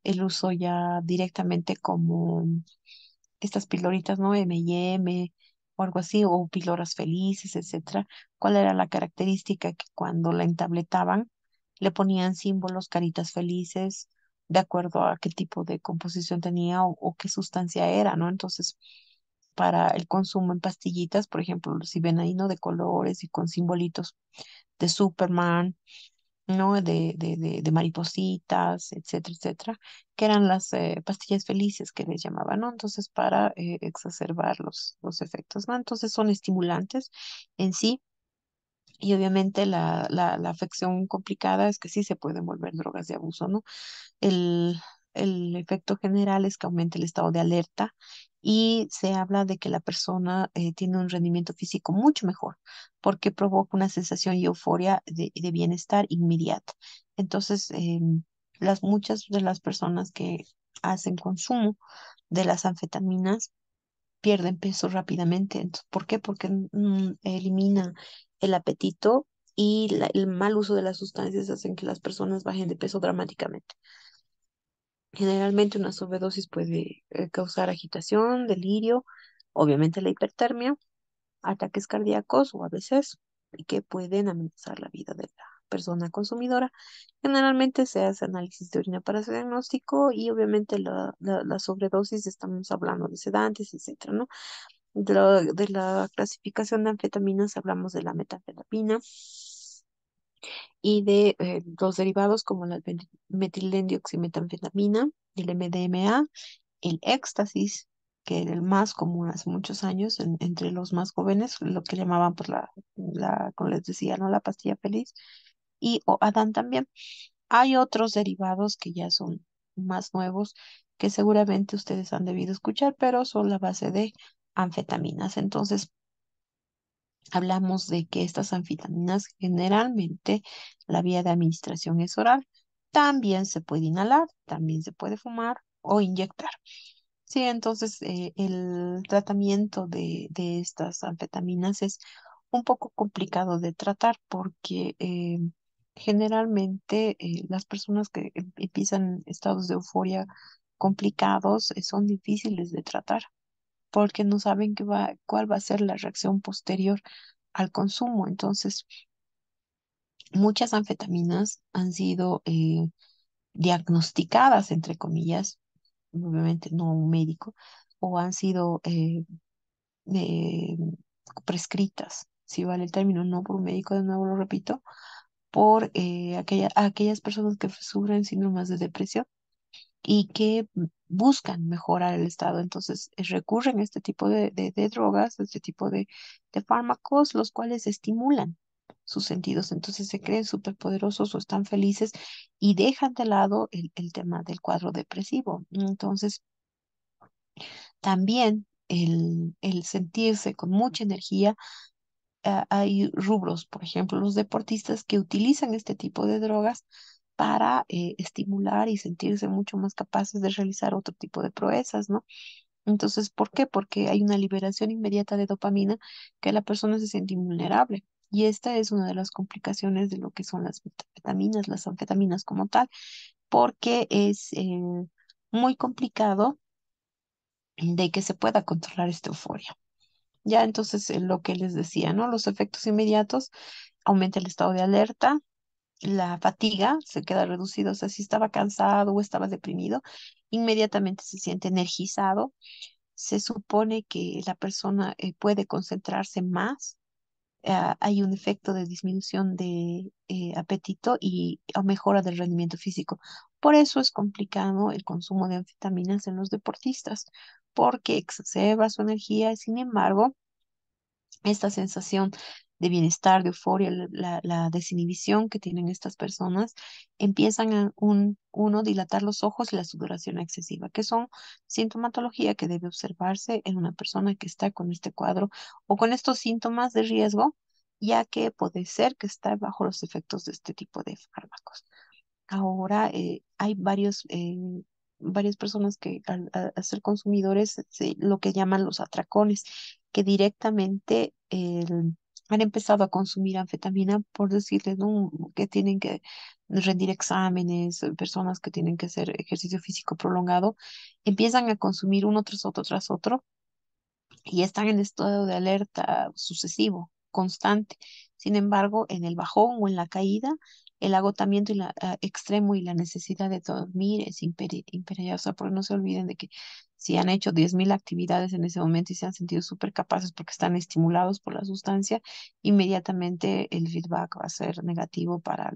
el uso ya directamente como estas piloritas, ¿no? M&M o algo así, o píldoras felices, etcétera. ¿Cuál era la característica? Que cuando la entabletaban, le ponían símbolos, caritas felices, de acuerdo a qué tipo de composición tenía o qué sustancia era, ¿no? Entonces, para el consumo en pastillitas, por ejemplo, si ven ahí, ¿no? De colores y con simbolitos de Superman, ¿no? De maripositas, etcétera, etcétera, que eran las pastillas felices que les llamaban, ¿no? Entonces, para exacerbar los efectos, ¿no? Entonces, son estimulantes en sí. Y obviamente la afección complicada es que sí se pueden volver drogas de abuso, ¿no? El, el efecto general es que aumenta el estado de alerta y se habla de que la persona tiene un rendimiento físico mucho mejor porque provoca una sensación y euforia de bienestar inmediata. Entonces, muchas de las personas que hacen consumo de las anfetaminas pierden peso rápidamente. Entonces, ¿por qué? Porque elimina el apetito y el mal uso de las sustancias hacen que las personas bajen de peso dramáticamente. Generalmente una sobredosis puede causar agitación, delirio, obviamente la hipertermia, ataques cardíacos o a veces y que pueden amenazar la vida de la persona consumidora. Generalmente se hace análisis de orina para ese diagnóstico y obviamente la sobredosis, estamos hablando de sedantes, etcétera, ¿no? De la clasificación de anfetaminas hablamos de la metanfetamina y de los derivados como la metilendioximetanfetamina, el MDMA, el éxtasis, que era el más común hace muchos años entre los más jóvenes, lo que llamaban por como les decía, ¿no? La pastilla feliz, y o Adán también. Hay otros derivados que ya son más nuevos, que seguramente ustedes han debido escuchar, pero son la base de anfetaminas. Entonces, hablamos de que estas anfetaminas generalmente la vía de administración es oral. También se puede inhalar, también se puede fumar o inyectar. Sí, entonces el tratamiento de estas anfetaminas es un poco complicado de tratar porque generalmente las personas que empiezan estados de euforia complicados son difíciles de tratar porque no saben cuál va a ser la reacción posterior al consumo. Entonces, muchas anfetaminas han sido diagnosticadas, entre comillas, obviamente no un médico, o han sido eh, prescritas, si vale el término, no por un médico, de nuevo lo repito, por aquellas personas que sufren síndromes de depresión y que buscan mejorar el estado. Entonces, recurren a este tipo de drogas, a este tipo de fármacos, los cuales estimulan. sus sentidos. Entonces se creen superpoderosos o están felices y dejan de lado el tema del cuadro depresivo. Entonces, también el sentirse con mucha energía, hay rubros, por ejemplo, los deportistas que utilizan este tipo de drogas para estimular y sentirse mucho más capaces de realizar otro tipo de proezas, ¿no? Entonces, ¿por qué? Porque hay una liberación inmediata de dopamina que la persona se siente invulnerable. Y esta es una de las complicaciones de lo que son las anfetaminas como tal, porque es muy complicado de que se pueda controlar esta euforia. Ya entonces, lo que les decía, ¿no? Los efectos inmediatos: aumenta el estado de alerta, la fatiga se queda reducido, o sea, si estaba cansado o estaba deprimido, inmediatamente se siente energizado. Se supone que la persona puede concentrarse más. Hay un efecto de disminución de apetito y mejora del rendimiento físico. Por eso es complicado el consumo de anfetaminas en los deportistas, porque exacerba su energía. Sin embargo, esta sensación de bienestar, de euforia, la desinhibición que tienen estas personas, empiezan a uno dilatar los ojos y la sudoración excesiva, que son sintomatología que debe observarse en una persona que está con este cuadro o con estos síntomas de riesgo, ya que puede ser que está bajo los efectos de este tipo de fármacos. Ahora hay varias personas que al ser consumidores, lo que llaman los atracones, que directamente han empezado a consumir anfetamina por decirles, ¿no? Que tienen que rendir exámenes, personas que tienen que hacer ejercicio físico prolongado, empiezan a consumir uno tras otro y están en estado de alerta sucesivo, constante. Sin embargo, en el bajón o en la caída, el agotamiento extremo y la necesidad de dormir es imperiosa, porque no se olviden de que si han hecho 10.000 actividades en ese momento y se han sentido súper capaces porque están estimulados por la sustancia, inmediatamente el feedback va a ser negativo para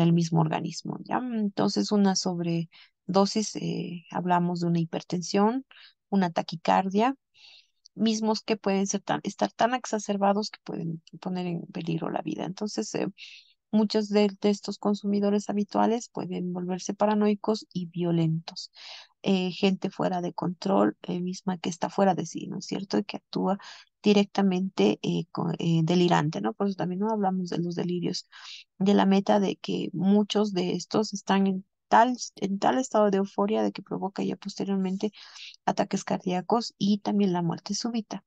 el mismo organismo, ¿ya? Entonces, una sobredosis, hablamos de una hipertensión, una taquicardia, mismos que pueden estar tan exacerbados que pueden poner en peligro la vida. Entonces, muchos de estos consumidores habituales pueden volverse paranoicos y violentos. Gente fuera de control, misma que está fuera de sí, ¿no es cierto? Y que actúa directamente delirante, ¿no? Por eso también no hablamos de los delirios, de la meta de que muchos de estos están en tal estado de euforia de que provoca ya posteriormente ataques cardíacos y también la muerte súbita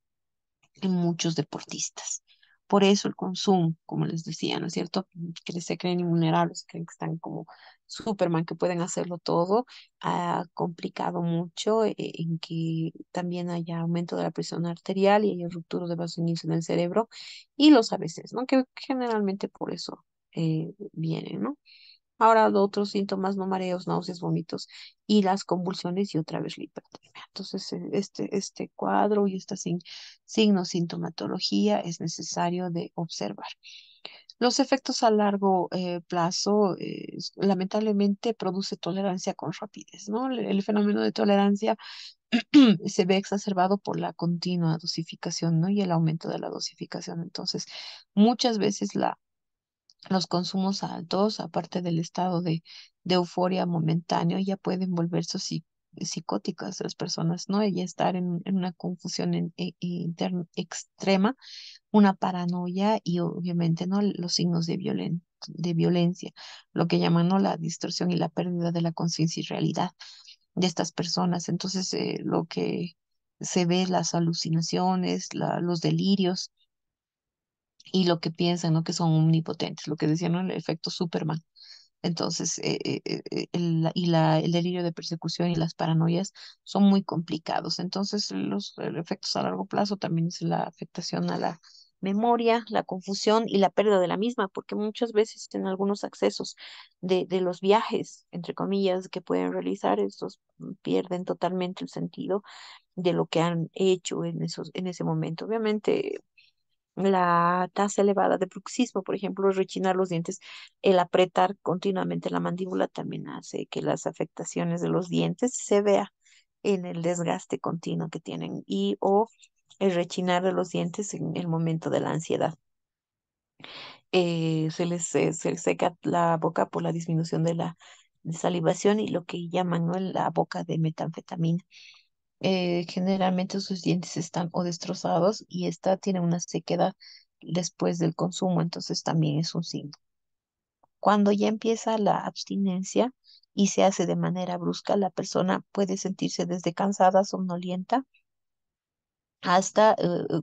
en muchos deportistas. Por eso el consumo, como les decía, ¿no es cierto? Que se creen invulnerables, creen que están como Superman, que pueden hacerlo todo, ha complicado mucho en que también haya aumento de la presión arterial y haya ruptura de vasos en el cerebro y los AVCs, ¿no? Que generalmente por eso vienen, ¿no? Ahora otros síntomas: no mareos, náuseas, vómitos y las convulsiones y otra vez la hipertermia. Entonces, este cuadro y esta signos, sintomatología es necesario de observar. Los efectos a largo plazo, lamentablemente, produce tolerancia con rapidez, ¿no? El fenómeno de tolerancia se ve exacerbado por la continua dosificación, ¿no? Y el aumento de la dosificación. Entonces, muchas veces los consumos altos, aparte del estado de euforia momentáneo, ya pueden volverse psicóticas las personas, ¿no? Y estar en una confusión extrema, una paranoia y obviamente, ¿no? Los signos de violencia, lo que llaman, ¿no? La distorsión y la pérdida de la conciencia y realidad de estas personas. Entonces, lo que se ve, las alucinaciones, los delirios y lo que piensan, ¿no? Que son omnipotentes, lo que decían, ¿no? El efecto Superman. Entonces, el delirio de persecución y las paranoias son muy complicados. Entonces, los efectos a largo plazo también es la afectación a la memoria, la confusión y la pérdida de la misma, porque muchas veces en algunos accesos de los viajes, entre comillas, que pueden realizar, estos pierden totalmente el sentido de lo que han hecho en ese momento. Obviamente, la tasa elevada de bruxismo, por ejemplo, rechinar los dientes, el apretar continuamente la mandíbula también hace que las afectaciones de los dientes se vea en el desgaste continuo que tienen y o el rechinar de los dientes en el momento de la ansiedad. se les seca la boca por la disminución de la salivación y lo que llaman, ¿no?, la boca de metanfetamina. Generalmente sus dientes están o destrozados y esta tiene una sequedad después del consumo, entonces también es un signo. Cuando ya empieza la abstinencia y se hace de manera brusca, la persona puede sentirse desde cansada, somnolienta, hasta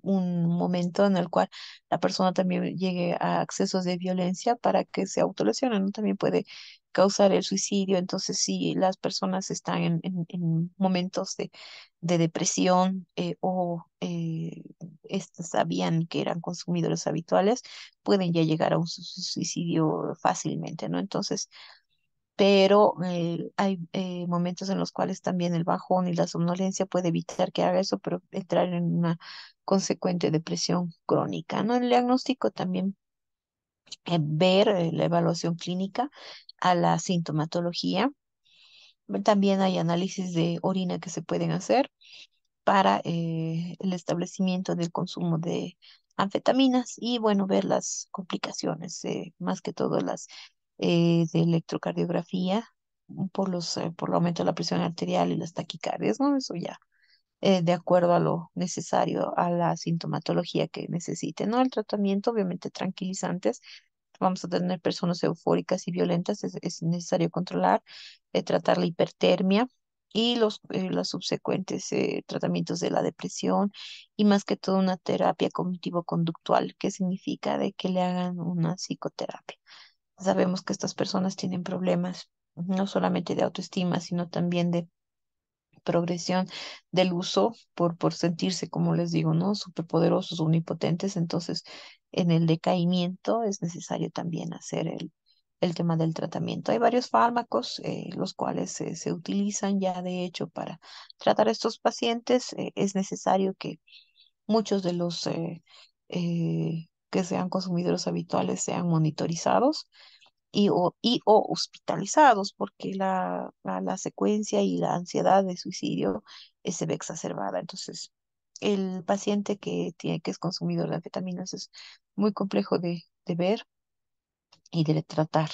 un momento en el cual la persona también llegue a accesos de violencia para que se autolesione, ¿no? También puede causar el suicidio. Entonces, si las personas están en momentos de depresión sabían que eran consumidores habituales, pueden ya llegar a un suicidio fácilmente, ¿no? Entonces, pero hay momentos en los cuales también el bajón y la somnolencia puede evitar que haga eso, pero entrar en una consecuente depresión crónica, ¿no? El diagnóstico también, ver la evaluación clínica a la sintomatología. También hay análisis de orina que se pueden hacer para el establecimiento del consumo de anfetaminas y, bueno, ver las complicaciones, más que todo las de electrocardiografía por el aumento de la presión arterial y las taquicardias, ¿no? Eso ya, de acuerdo a lo necesario, a la sintomatología que necesite, ¿no? El tratamiento, obviamente, tranquilizantes. Vamos a tener personas eufóricas y violentas, es necesario controlar, tratar la hipertermia y los subsecuentes tratamientos de la depresión y, más que todo, una terapia cognitivo-conductual, que significa de que le hagan una psicoterapia. Sabemos que estas personas tienen problemas no solamente de autoestima, sino también de progresión del uso por sentirse, como les digo, ¿no?, superpoderosos, omnipotentes. Entonces, en el decaimiento es necesario también hacer el tema del tratamiento. Hay varios fármacos, los cuales se utilizan ya de hecho para tratar a estos pacientes. Es necesario que muchos de los que sean consumidores habituales sean monitorizados y o hospitalizados, porque la secuencia y la ansiedad de suicidio se ve exacerbada. Entonces, el paciente que es consumidor de anfetaminas es muy complejo de ver y de tratar.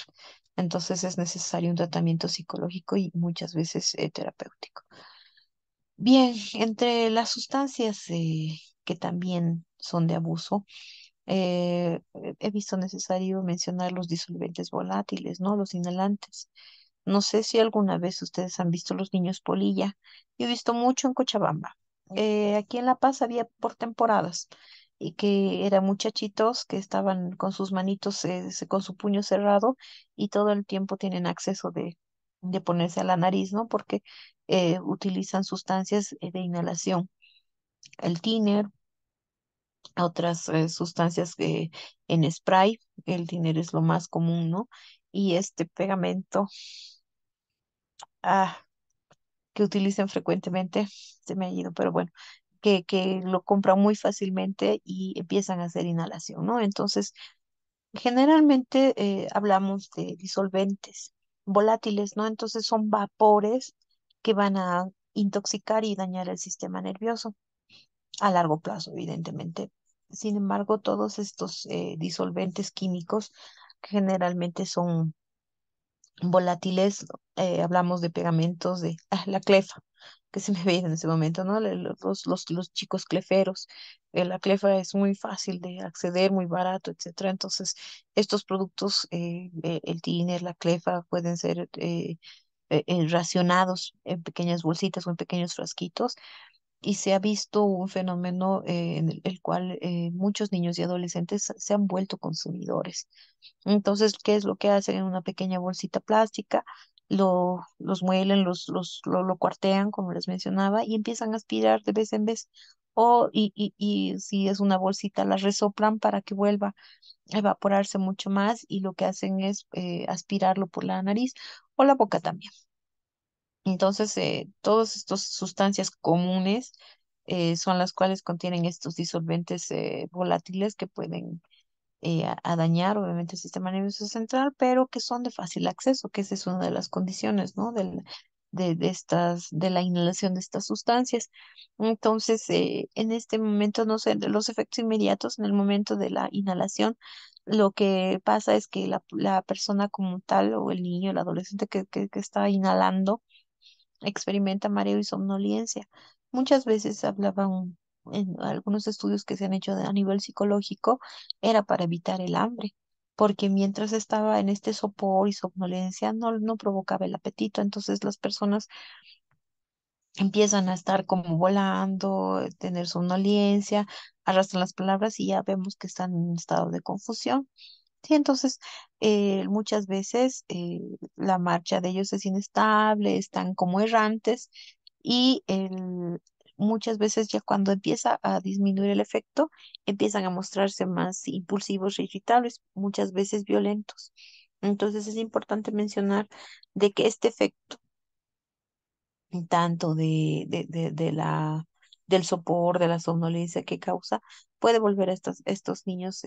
Entonces, es necesario un tratamiento psicológico y muchas veces terapéutico. Bien, entre las sustancias que también son de abuso, he visto necesario mencionar los disolventes volátiles, ¿no? Los inhalantes. No sé si alguna vez ustedes han visto los niños polilla. Yo he visto mucho en Cochabamba. Aquí en La Paz había por temporadas y que eran muchachitos que estaban con sus manitos, con su puño cerrado, y todo el tiempo tienen acceso de ponerse a la nariz, ¿no? Porque utilizan sustancias de inhalación, el tiner, otras sustancias en spray. El tiner es lo más común, ¿no? Y este pegamento, ah, que utilizan frecuentemente, se me ha ido, pero bueno, que lo compran muy fácilmente y empiezan a hacer inhalación, ¿no? Entonces, generalmente hablamos de disolventes volátiles, ¿no? Entonces son vapores que van a intoxicar y dañar el sistema nervioso a largo plazo, evidentemente. Sin embargo, todos estos disolventes químicos, que generalmente son volátiles, hablamos de pegamentos de la clefa, que se me veía en ese momento, ¿no? Los chicos cleferos. La clefa es muy fácil de acceder, muy barato, etcétera. Entonces, estos productos, el tiner, la clefa, pueden ser racionados en pequeñas bolsitas o en pequeños frasquitos, y se ha visto un fenómeno en el cual muchos niños y adolescentes se han vuelto consumidores. Entonces, ¿qué es lo que hacen? En una pequeña bolsita plástica, los muelen, lo cuartean, como les mencionaba, y empiezan a aspirar de vez en vez. Y si es una bolsita, la resoplan para que vuelva a evaporarse mucho más, y lo que hacen es aspirarlo por la nariz o la boca también. Entonces, todas estas sustancias comunes son las cuales contienen estos disolventes volátiles que pueden a dañar, obviamente, el sistema nervioso central, pero que son de fácil acceso, que esa es una de las condiciones, ¿no? De la inhalación de estas sustancias. Entonces, en este momento, no sé, de los efectos inmediatos en el momento de la inhalación, Lo que pasa es que la persona como tal, o el niño, el adolescente que está inhalando, experimenta mareo y somnolencia. Muchas veces hablaban en algunos estudios que se han hecho a nivel psicológico, era para evitar el hambre, porque mientras estaba en este sopor y somnolencia no provocaba el apetito. Entonces las personas empiezan a estar como volando, tener somnolencia, arrastran las palabras y ya vemos que están en un estado de confusión. Sí, entonces muchas veces la marcha de ellos es inestable, están como errantes y muchas veces ya cuando empieza a disminuir el efecto, empiezan a mostrarse más impulsivos e irritables, muchas veces violentos. Entonces es importante mencionar de que este efecto tanto del sopor, de la somnolencia que causa, puede volver a estos niños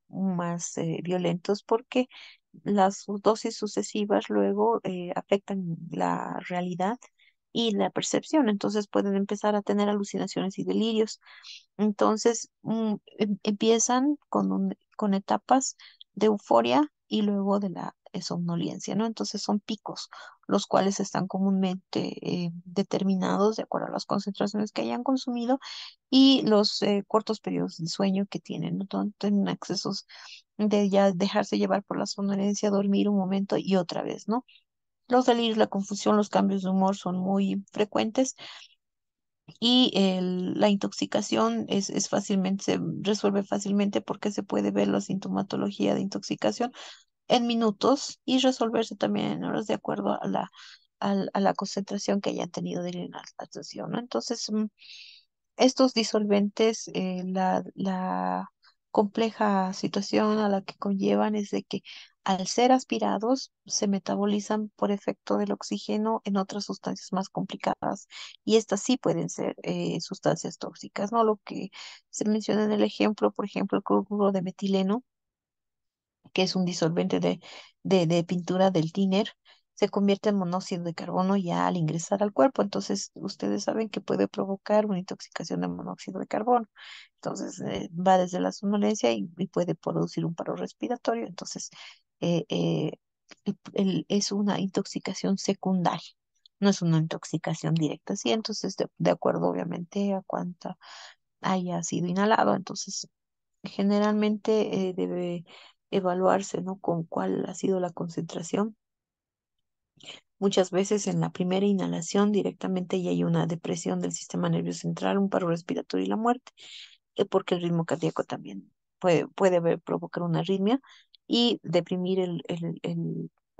más violentos porque las dosis sucesivas luego afectan la realidad y la percepción. Entonces pueden empezar a tener alucinaciones y delirios. Entonces, empiezan con etapas de euforia y luego de la somnolencia, ¿no? Entonces son picos, los cuales están comúnmente determinados de acuerdo a las concentraciones que hayan consumido y los cortos periodos de sueño que tienen, ¿no? Tienen accesos de ya dejarse llevar por la somnolencia, dormir un momento y otra vez, ¿no? Los delirios, la confusión, los cambios de humor son muy frecuentes y la intoxicación es fácilmente, se resuelve fácilmente porque se puede ver la sintomatología de intoxicación en minutos y resolverse también en horas de acuerdo a a la concentración que hayan tenido de la inhalación, ¿no? Entonces, estos disolventes, la compleja situación a la que conllevan es de que al ser aspirados se metabolizan por efecto del oxígeno en otras sustancias más complicadas y estas sí pueden ser sustancias tóxicas, ¿no? Lo que se menciona en el ejemplo, por ejemplo, el cloruro de metileno, que es un disolvente de pintura del thinner, se convierte en monóxido de carbono ya al ingresar al cuerpo. Entonces, ustedes saben que puede provocar una intoxicación de monóxido de carbono. Entonces, va desde la somnolencia y puede producir un paro respiratorio. Entonces, eh, eh, es una intoxicación secundaria. No es una intoxicación directa, ¿sí? Entonces, de acuerdo obviamente a cuánta haya sido inhalado. Entonces, generalmente debe evaluarse, ¿no? Con cuál ha sido la concentración. Muchas veces en la primera inhalación directamente ya hay una depresión del sistema nervioso central, un paro respiratorio y la muerte, porque el ritmo cardíaco también provocar una arritmia y deprimir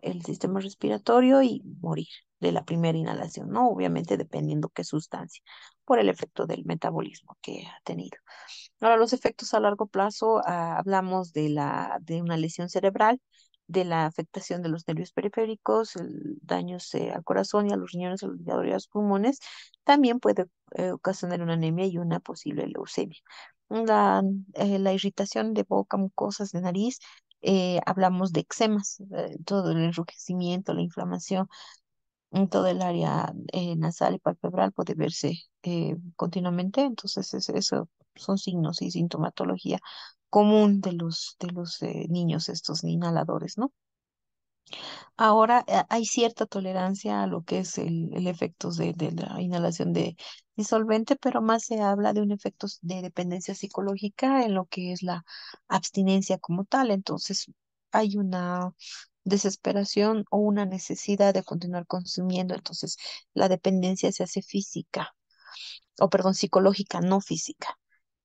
el sistema respiratorio y morir de la primera inhalación, ¿no? Obviamente dependiendo qué sustancia, por el efecto del metabolismo que ha tenido. Ahora, los efectos a largo plazo, hablamos de una lesión cerebral, de la afectación de los nervios periféricos, daños al corazón y a los riñones, al hígado y a los pulmones. También puede ocasionar una anemia y una posible leucemia. La irritación de boca, mucosas de nariz, hablamos de eczemas, todo el enrojecimiento, la inflamación en todo el área nasal y palpebral puede verse continuamente. Entonces, eso son signos y sintomatología común de los niños, estos inhaladores, ¿no? Ahora hay cierta tolerancia a lo que es el efecto de la inhalación de disolvente, pero más se habla de un efecto de dependencia psicológica en lo que es la abstinencia como tal. Entonces, hay una desesperación o una necesidad de continuar consumiendo. Entonces, la dependencia se hace física, o perdón, psicológica, no física.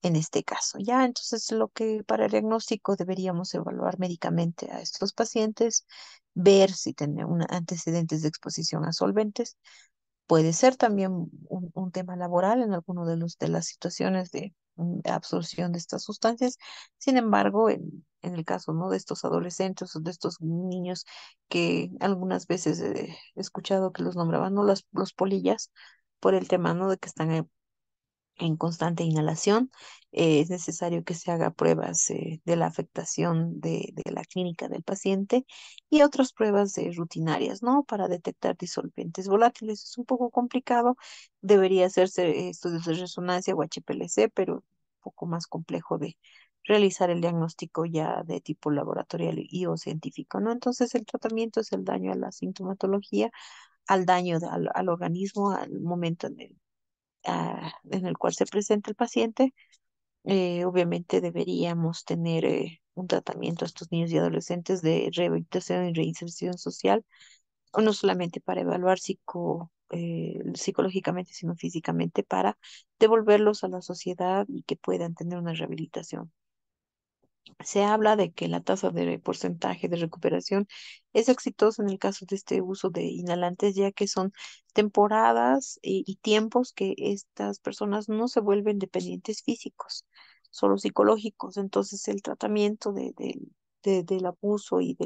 En este caso, ya, entonces lo que para el diagnóstico deberíamos evaluar médicamente a estos pacientes, ver si tienen antecedentes de exposición a solventes. Puede ser también un tema laboral en alguno de las situaciones de absorción de estas sustancias. Sin embargo, en el caso, ¿no? de estos adolescentes o de estos niños que algunas veces he escuchado que los nombraban, ¿no? Los polillas, por el tema, ¿no? de que están en constante inhalación. Es necesario que se haga pruebas de la afectación de la clínica del paciente y otras pruebas rutinarias, ¿no? Para detectar disolventes volátiles. Es un poco complicado, debería hacerse estudios de resonancia o HPLC, pero un poco más complejo de realizar el diagnóstico ya de tipo laboratorial y o científico, ¿no? Entonces el tratamiento es el daño a la sintomatología, al daño al organismo, al momento en el cual se presenta el paciente. Obviamente deberíamos tener un tratamiento a estos niños y adolescentes de rehabilitación y reinserción social, o no solamente para evaluar psicológicamente, sino físicamente para devolverlos a la sociedad y que puedan tener una rehabilitación. Se habla de que la tasa de porcentaje de recuperación es exitosa en el caso de este uso de inhalantes, ya que son temporadas y tiempos que estas personas no se vuelven dependientes físicos, solo psicológicos. Entonces, el tratamiento del abuso y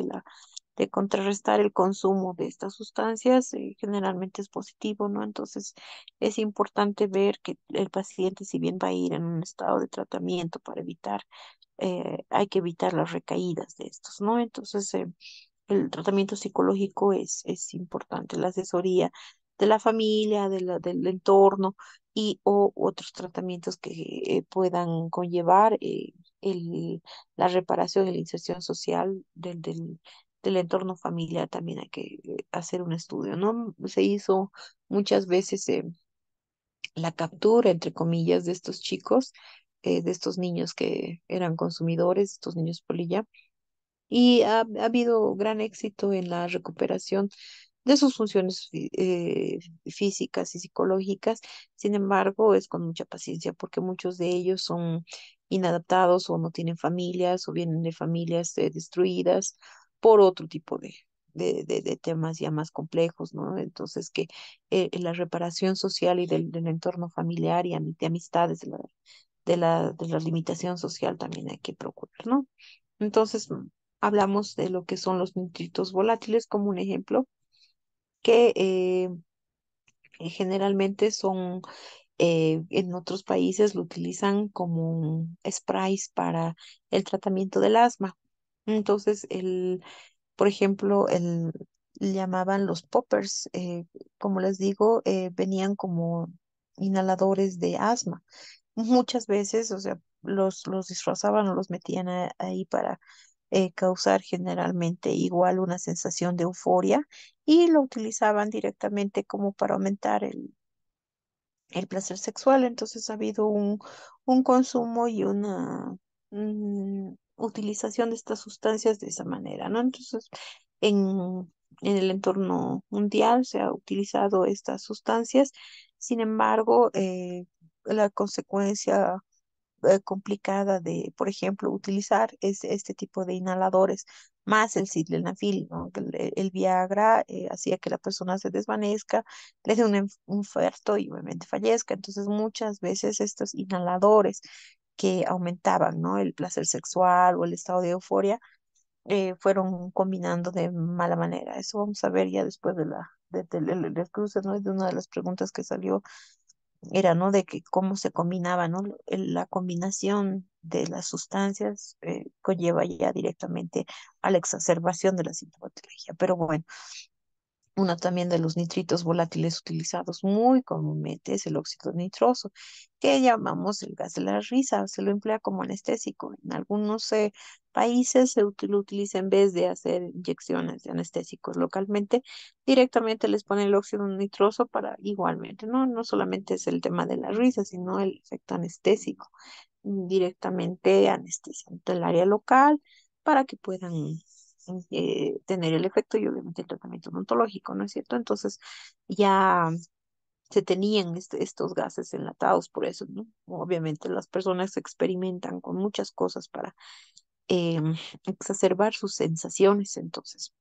de contrarrestar el consumo de estas sustancias generalmente es positivo, ¿no? Entonces, es importante ver que el paciente, si bien va a ir en un estado de tratamiento para evitar hay que evitar las recaídas de estos, ¿no? Entonces, el tratamiento psicológico es importante, la asesoría de la familia, del entorno y o otros tratamientos que puedan conllevar el, la reparación y la inserción social del entorno familiar. También hay que hacer un estudio, ¿no? Se hizo muchas veces la captura, entre comillas, de estos chicos, de estos niños que eran consumidores, estos niños polilla, y ha habido gran éxito en la recuperación de sus funciones físicas y psicológicas. Sin embargo, es con mucha paciencia porque muchos de ellos son inadaptados o no tienen familias o vienen de familias destruidas por otro tipo de temas ya más complejos, ¿no? Entonces, que la reparación social y del entorno familiar y de amistades, de la limitación social también hay que procurar, ¿no? Entonces, hablamos de lo que son los nitritos volátiles como un ejemplo, que generalmente son, en otros países lo utilizan como sprays para el tratamiento del asma. Entonces, por ejemplo, llamaban los poppers, como les digo, venían como inhaladores de asma. Muchas veces, o sea, los disfrazaban o los metían ahí para causar generalmente igual una sensación de euforia y lo utilizaban directamente como para aumentar el placer sexual. Entonces ha habido un consumo y una utilización de estas sustancias de esa manera, ¿no? Entonces, en el entorno mundial se ha utilizado estas sustancias. Sin embargo, la consecuencia complicada de, por ejemplo, utilizar este tipo de inhaladores, más el sildenafil, ¿no? Que el Viagra hacía que la persona se desvanezca, le dé un infarto y obviamente fallezca. Entonces, muchas veces estos inhaladores que aumentaban, ¿no? El placer sexual o el estado de euforia, fueron combinando de mala manera. Eso vamos a ver ya después del cruce, ¿no? Es de una de las preguntas que salió era, ¿no? De que cómo se combinaba, ¿no? La combinación de las sustancias conlleva ya directamente a la exacerbación de la sintomatología. Pero bueno, uno también de los nitritos volátiles utilizados muy comúnmente es el óxido nitroso, que llamamos el gas de la risa. Se lo emplea como anestésico. En algunos países lo utiliza en vez de hacer inyecciones de anestésicos localmente, directamente les pone el óxido nitroso para igualmente, ¿no? No solamente es el tema de la risa, sino el efecto anestésico. Directamente anestesiando el área local para que puedan tener el efecto y obviamente el tratamiento odontológico, ¿no es cierto? Entonces ya se tenían estos gases enlatados por eso, ¿no? Obviamente las personas experimentan con muchas cosas para exacerbar sus sensaciones, entonces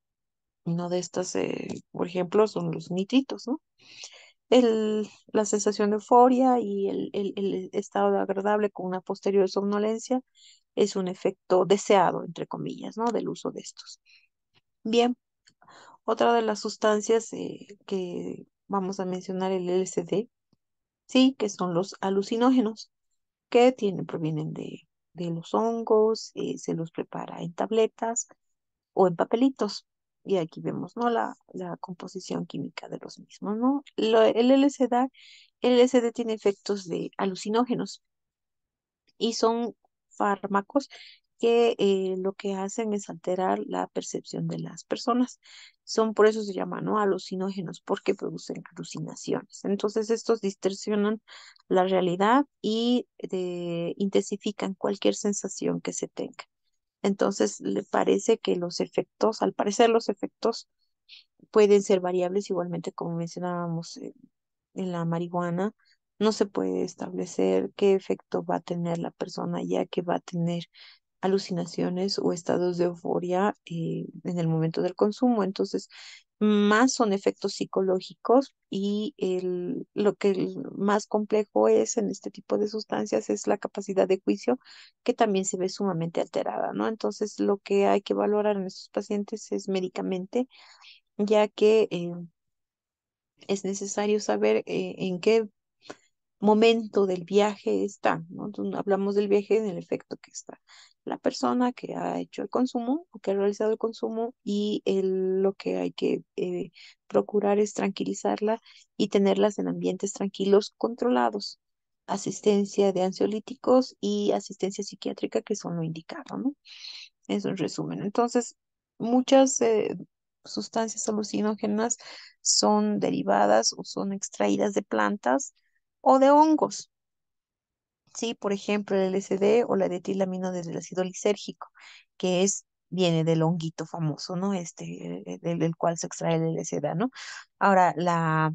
uno de estas, por ejemplo, son los nitritos, ¿no? La sensación de euforia y el estado de agradable con una posterior somnolencia es un efecto deseado, entre comillas, ¿no? Del uso de estos. Bien, otra de las sustancias que vamos a mencionar, el LSD, sí, que son los alucinógenos, que provienen de los hongos, se los prepara en tabletas o en papelitos. Y aquí vemos, ¿no? La composición química de los mismos, ¿no? El LSD tiene efectos de alucinógenos y son fármacos que lo que hacen es alterar la percepción de las personas. Son, por eso se llaman, ¿no? Alucinógenos, porque producen alucinaciones. Entonces, estos distorsionan la realidad y intensifican cualquier sensación que se tenga. Entonces, le parece que los efectos, al parecer los efectos pueden ser variables, igualmente como mencionábamos en la marihuana, no se puede establecer qué efecto va a tener la persona, ya que va a tener alucinaciones o estados de euforia en el momento del consumo. Entonces, más son efectos psicológicos y lo que más complejo es en este tipo de sustancias es la capacidad de juicio, que también se ve sumamente alterada, ¿no? Entonces, lo que hay que valorar en estos pacientes es médicamente, ya que es necesario saber en qué momento del viaje está, ¿no? Entonces, hablamos del viaje en el efecto que está la persona que ha hecho el consumo o que ha realizado el consumo y lo que hay que procurar es tranquilizarla y tenerlas en ambientes tranquilos, controlados. Asistencia de ansiolíticos y asistencia psiquiátrica, que son lo indicado, ¿no? Es un resumen. Entonces, muchas sustancias alucinógenas son derivadas o son extraídas de plantas o de hongos. Sí, por ejemplo, el LSD o la dietilamina del ácido lisérgico, que viene del honguito famoso, ¿no? Del cual se extrae el LSD, ¿no? Ahora, la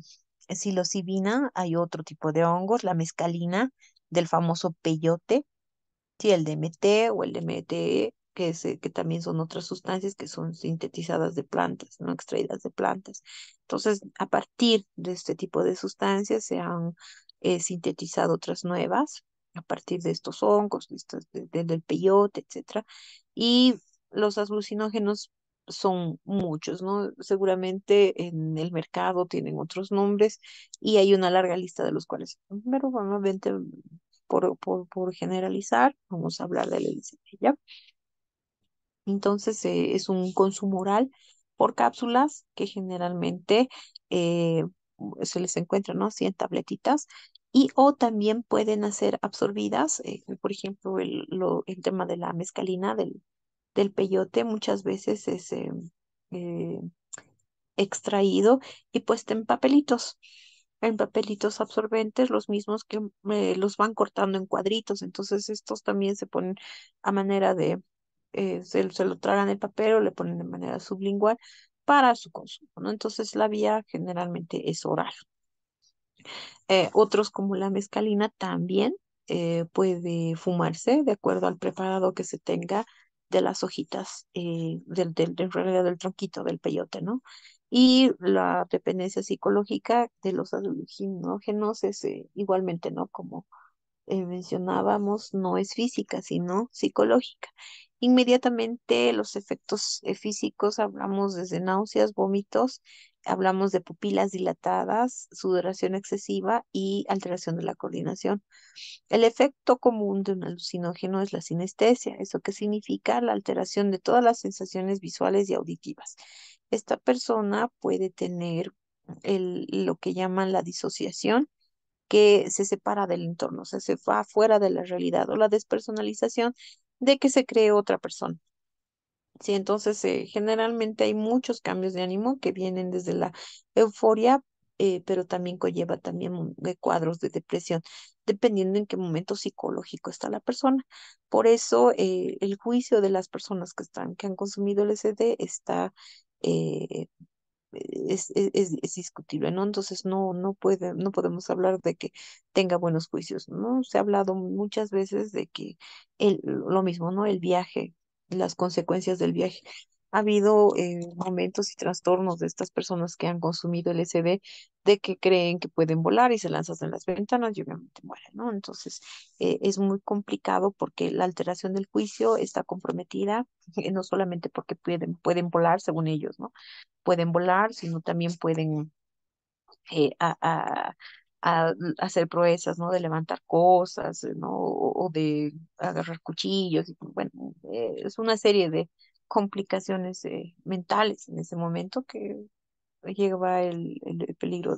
psilocibina, hay otro tipo de hongos, la mescalina del famoso peyote. Sí, el DMT o el DMT, que también son otras sustancias que son sintetizadas de plantas, no extraídas de plantas. Entonces, a partir de este tipo de sustancias se han sintetizado otras nuevas, a partir de estos hongos, del peyote, etcétera. Y los alucinógenos son muchos, ¿no? Seguramente en el mercado tienen otros nombres y hay una larga lista de los cuales, pero normalmente por generalizar, vamos a hablar de la LCD, ¿ya? Entonces, es un consumo oral por cápsulas que generalmente eh, se les encuentra, ¿no? 100 tabletitas. Y o también pueden ser absorbidas, por ejemplo, el tema de la mescalina, del peyote, muchas veces es eh, extraído y puesto en papelitos absorbentes, los mismos que los van cortando en cuadritos. Entonces estos también se ponen a manera de, se lo tragan el papel o le ponen de manera sublingual para su consumo, ¿no? Entonces la vía generalmente es oral. Otros como la mescalina también puede fumarse de acuerdo al preparado que se tenga de las hojitas, en realidad del tronquito del peyote, ¿no? Y la dependencia psicológica de los alucinógenos es igualmente, ¿no? Como mencionábamos, no es física, sino psicológica. Inmediatamente los efectos físicos, hablamos desde náuseas, vómitos, hablamos de pupilas dilatadas, sudoración excesiva y alteración de la coordinación. El efecto común de un alucinógeno es la sinestesia. ¿Eso qué significa? La alteración de todas las sensaciones visuales y auditivas. Esta persona puede tener lo que llaman la disociación, que se separa del entorno, o sea, se va fuera de la realidad, o la despersonalización, de que se cree otra persona. Sí, entonces generalmente hay muchos cambios de ánimo que vienen desde la euforia, pero también conlleva también cuadros de depresión, dependiendo en qué momento psicológico está la persona. Por eso el juicio de las personas que han consumido LSD está eh, es discutible, ¿no? Entonces no podemos hablar de que tenga buenos juicios, ¿no? Se ha hablado muchas veces de que lo mismo, ¿no? El viaje, las consecuencias del viaje. Ha habido momentos y trastornos de estas personas que han consumido LSD, de que creen que pueden volar y se lanzan en las ventanas y obviamente mueren, ¿no? Entonces es muy complicado porque la alteración del juicio está comprometida, no solamente porque pueden volar según ellos, ¿no? Pueden volar, sino también pueden eh, a, a- hacer proezas, ¿no? De levantar cosas, ¿no? O de agarrar cuchillos. Y, bueno, es una serie de complicaciones mentales en ese momento que lleva el peligro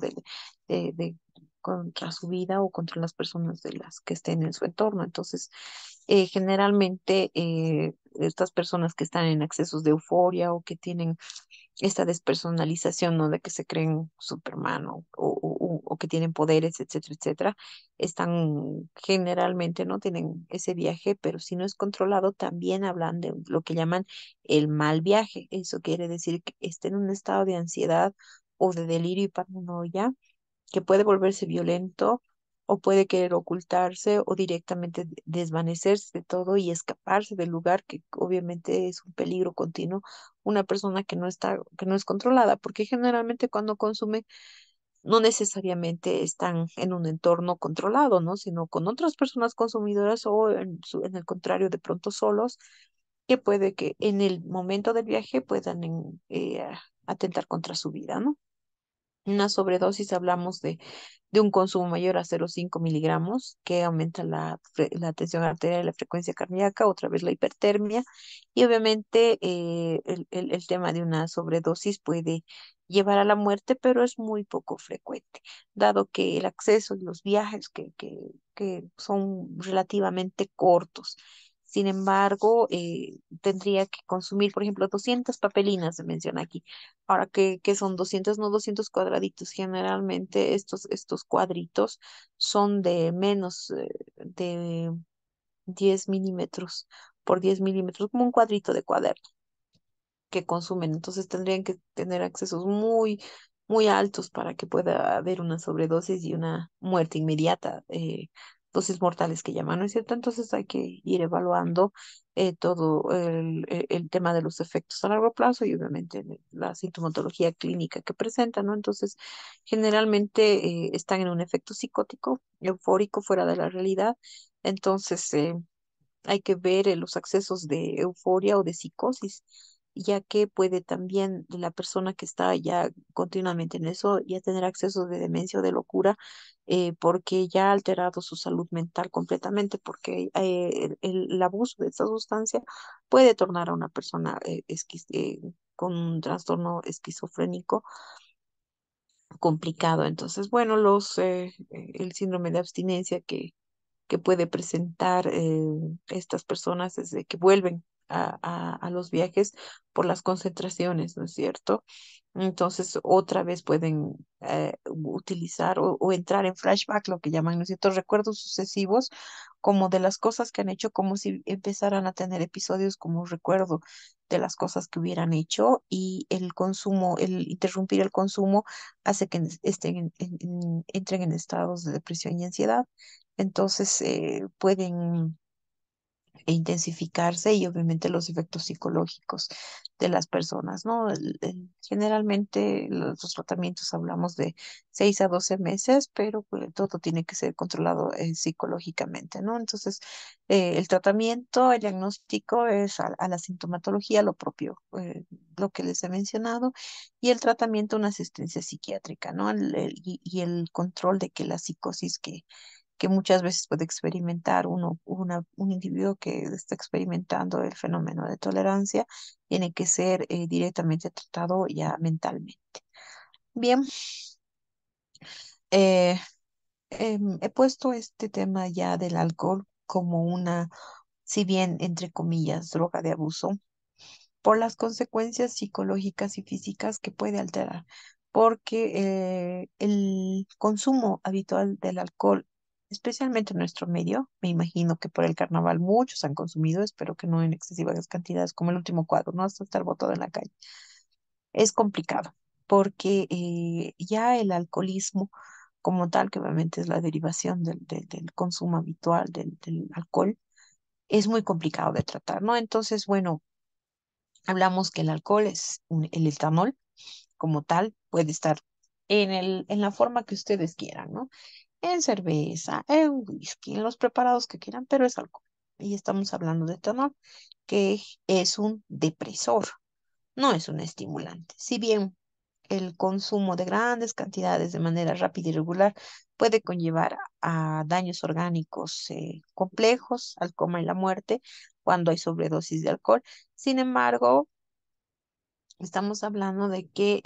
contra su vida o contra las personas de las que estén en su entorno. Entonces, generalmente estas personas que están en accesos de euforia o que tienen esta despersonalización, ¿no? De que se creen Superman o que tienen poderes, etcétera, etcétera, están generalmente, ¿no? Tienen ese viaje, pero si no es controlado, también hablan de lo que llaman el mal viaje. Eso quiere decir que está en un estado de ansiedad o de delirio y paranoia que puede volverse violento o puede querer ocultarse o directamente desvanecerse de todo y escaparse del lugar, que obviamente es un peligro continuo, una persona que no está, que no es controlada, porque generalmente cuando consume no necesariamente están en un entorno controlado, ¿no? Sino con otras personas consumidoras o en el contrario, de pronto solos, que puede que en el momento del viaje puedan atentar contra su vida, ¿no? Una sobredosis, hablamos de un consumo mayor a 0,5 miligramos, que aumenta la tensión arterial y la frecuencia cardíaca, otra vez la hipertermia, y obviamente el tema de una sobredosis puede llevar a la muerte, pero es muy poco frecuente, dado que el acceso y los viajes que son relativamente cortos. Sin embargo, tendría que consumir, por ejemplo, 200 papelinas, se menciona aquí. Ahora, que son 200, no 200 cuadraditos. Generalmente estos cuadritos son de menos de 10 milímetros por 10 milímetros, como un cuadrito de cuaderno que consumen. Entonces tendrían que tener accesos muy, muy altos para que pueda haber una sobredosis y una muerte inmediata, dosis mortales que llaman, ¿no es cierto? Entonces hay que ir evaluando todo el tema de los efectos a largo plazo y obviamente la sintomatología clínica que presentan, ¿no? Entonces, generalmente están en un efecto psicótico, eufórico, fuera de la realidad. Entonces, hay que ver los accesos de euforia o de psicosis, ya que puede también la persona que está ya continuamente en eso ya tener accesos de demencia o de locura, porque ya ha alterado su salud mental completamente, porque el abuso de esta sustancia puede tornar a una persona con un trastorno esquizofrénico complicado. Entonces, bueno, el síndrome de abstinencia que puede presentar estas personas desde que vuelven a los viajes por las concentraciones, ¿no es cierto? Entonces, otra vez pueden utilizar o entrar en flashback, lo que llaman, ¿no es cierto? Recuerdos sucesivos, como de las cosas que han hecho, como si empezaran a tener episodios como recuerdo de las cosas que hubieran hecho, y el consumo, el interrumpir el consumo hace que entren en estados de depresión y ansiedad. Entonces, pueden intensificarse y obviamente los efectos psicológicos de las personas, ¿no? Generalmente los tratamientos hablamos de 6 a 12 meses, pero pues, todo tiene que ser controlado psicológicamente, ¿no? Entonces, el tratamiento, el diagnóstico es a la sintomatología, lo propio, lo que les he mencionado, y el tratamiento, una asistencia psiquiátrica, ¿no? Y el control de que la psicosis que muchas veces puede experimentar un individuo que está experimentando el fenómeno de tolerancia, tiene que ser directamente tratado ya mentalmente. Bien, eh, he puesto este tema ya del alcohol como una, si bien entre comillas, droga de abuso, por las consecuencias psicológicas y físicas que puede alterar, porque el consumo habitual del alcohol, especialmente en nuestro medio, me imagino que por el carnaval muchos han consumido, espero que no en excesivas cantidades como el último cuadro, ¿no? Hasta estar botado en la calle. Es complicado, porque ya el alcoholismo como tal, que obviamente es la derivación del consumo habitual del alcohol, es muy complicado de tratar, ¿no? Entonces, bueno, hablamos que el alcohol es el etanol como tal, puede estar en la forma que ustedes quieran, ¿no? En cerveza, en whisky, en los preparados que quieran, pero es alcohol. Y estamos hablando de etanol, que es un depresor, no es un estimulante. Si bien el consumo de grandes cantidades de manera rápida y regular puede conllevar a daños orgánicos complejos, al coma y la muerte cuando hay sobredosis de alcohol. Sin embargo, estamos hablando de que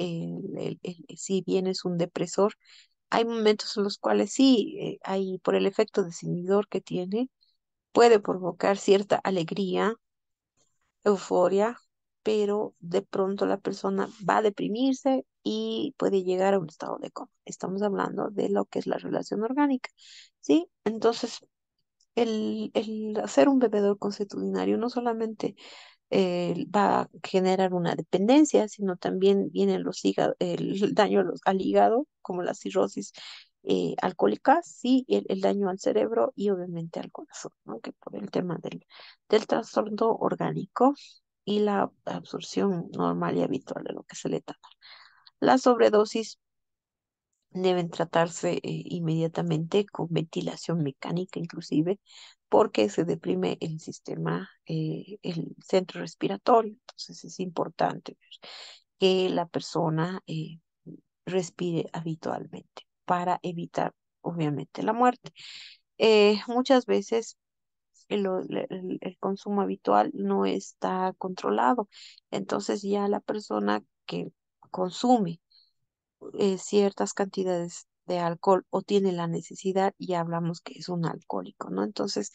si bien es un depresor, Hay momentos en los cuales sí, hay por el efecto desinhibidor que tiene, puede provocar cierta alegría, euforia, pero de pronto la persona va a deprimirse y puede llegar a un estado de coma. Estamos hablando de lo que es la relación orgánica, ¿sí? Entonces, el hacer un bebedor consuetudinario no solamente va a generar una dependencia, sino también vienen los el daño al hígado, como la cirrosis alcohólica, sí, el daño al cerebro y obviamente al corazón, ¿no? Que por el tema del trastorno orgánico y la absorción normal y habitual de lo que se le da. La sobredosis deben tratarse inmediatamente con ventilación mecánica inclusive, porque se deprime el sistema, el centro respiratorio. Entonces es importante que la persona respire habitualmente para evitar, obviamente, la muerte. Muchas veces el consumo habitual no está controlado, entonces ya la persona que consume ciertas cantidades de alcohol o tiene la necesidad, y hablamos que es un alcohólico, ¿no? Entonces,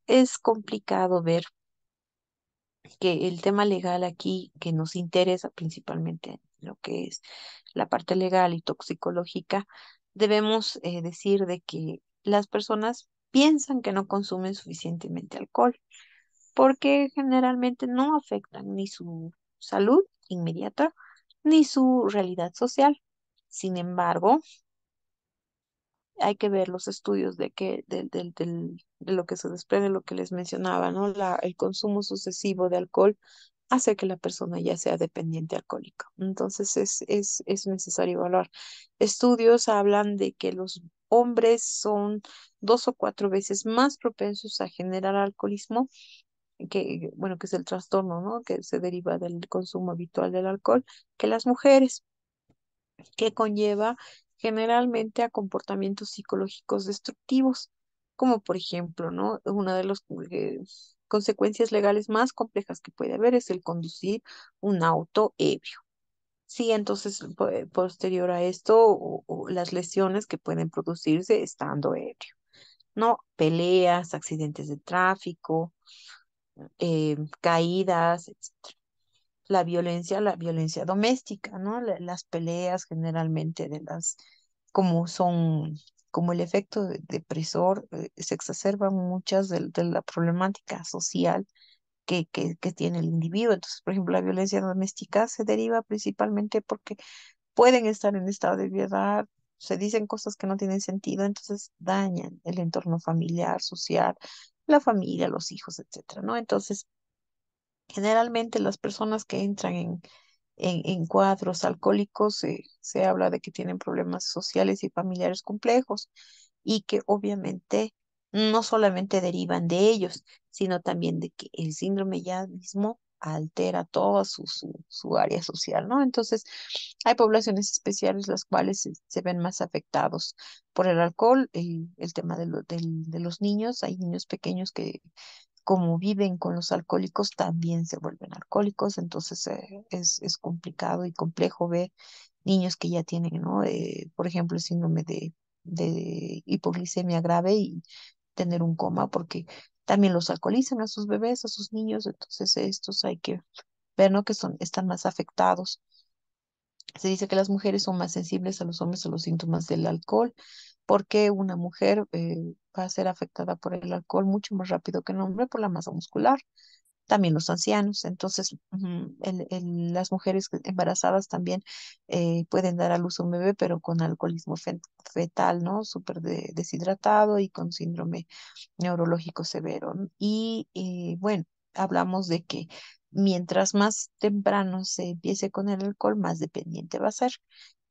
es complicado ver que el tema legal aquí, que nos interesa principalmente lo que es la parte legal y toxicológica, debemos decir de que las personas piensan que no consumen suficientemente alcohol, porque generalmente no afectan ni su salud inmediata ni su realidad social. Sin embargo, hay que ver los estudios de que de lo que se desprende, lo que les mencionaba, ¿no? El consumo sucesivo de alcohol hace que la persona ya sea dependiente alcohólica. Entonces es necesario evaluar. Estudios hablan de que los hombres son 2 o 4 veces más propensos a generar alcoholismo, que, bueno, que es el trastorno, ¿no? Que se deriva del consumo habitual del alcohol, que las mujeres, que conlleva generalmente a comportamientos psicológicos destructivos, como por ejemplo, ¿no? Una de las consecuencias legales más complejas que puede haber es el conducir un auto ebrio. Sí, entonces, posterior a esto, o las lesiones que pueden producirse estando ebrio, ¿no? Peleas, accidentes de tráfico, caídas, la violencia doméstica, ¿no? Las peleas generalmente como son, como el efecto depresor, se exacerban muchas de la problemática social que tiene el individuo. Entonces, por ejemplo, la violencia doméstica se deriva principalmente porque pueden estar en estado de ebriedad, se dicen cosas que no tienen sentido, entonces dañan el entorno familiar, social, la familia, los hijos, etcétera, ¿no? Entonces, generalmente las personas que entran en cuadros alcohólicos, se habla de que tienen problemas sociales y familiares complejos y que obviamente no solamente derivan de ellos, sino también de que el síndrome ya mismo altera toda su área social, ¿no? Entonces, hay poblaciones especiales las cuales se ven más afectados por el alcohol, el tema de los niños. Hay niños pequeños que como viven con los alcohólicos, también se vuelven alcohólicos, entonces es complicado y complejo ver niños que ya tienen, ¿no? Por ejemplo, el síndrome de hipoglicemia grave y tener un coma, porque también los alcoholizan a sus bebés, a sus niños, entonces estos hay que ver, ¿no? Que están más afectados. Se dice que las mujeres son más sensibles a los hombres a los síntomas del alcohol, porque una mujer va a ser afectada por el alcohol mucho más rápido que el hombre por la masa muscular. También los ancianos. Entonces, las mujeres embarazadas también pueden dar a luz a un bebé, pero con alcoholismo fetal, ¿no? Súper deshidratado y con síndrome neurológico severo. Y bueno, hablamos de que mientras más temprano se empiece con el alcohol, más dependiente va a ser.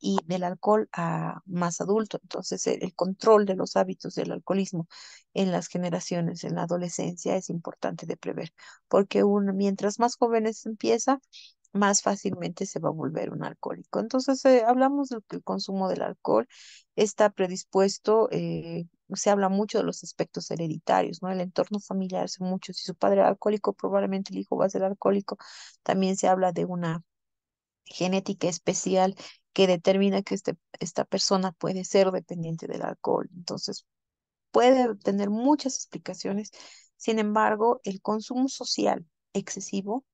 Y del alcohol a más adulto. Entonces, el control de los hábitos del alcoholismo en las generaciones, en la adolescencia, es importante de prever, porque uno, mientras más jóvenes empieza, más fácilmente se va a volver un alcohólico. Entonces, hablamos de que el consumo del alcohol está predispuesto, se habla mucho de los aspectos hereditarios, ¿no? El entorno familiar hace mucho. Si su padre era alcohólico, probablemente el hijo va a ser alcohólico. También se habla de una genética especial que determina que esta persona puede ser dependiente del alcohol. Entonces, puede tener muchas explicaciones. Sin embargo, el consumo social excesivo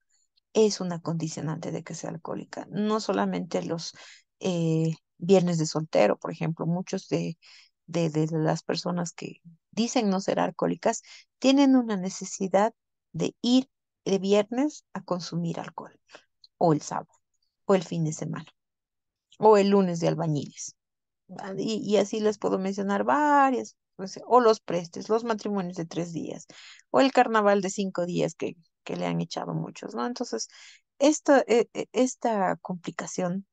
es una condicionante de que sea alcohólica. No solamente los viernes de soltero, por ejemplo, muchos de las personas que dicen no ser alcohólicas tienen una necesidad de ir de viernes a consumir alcohol, o el sábado, o el fin de semana, o el lunes de albañiles. Y así les puedo mencionar varias, o los prestes, los matrimonios de 3 días, o el carnaval de 5 días que le han echado muchos, ¿no? Entonces, esta complicación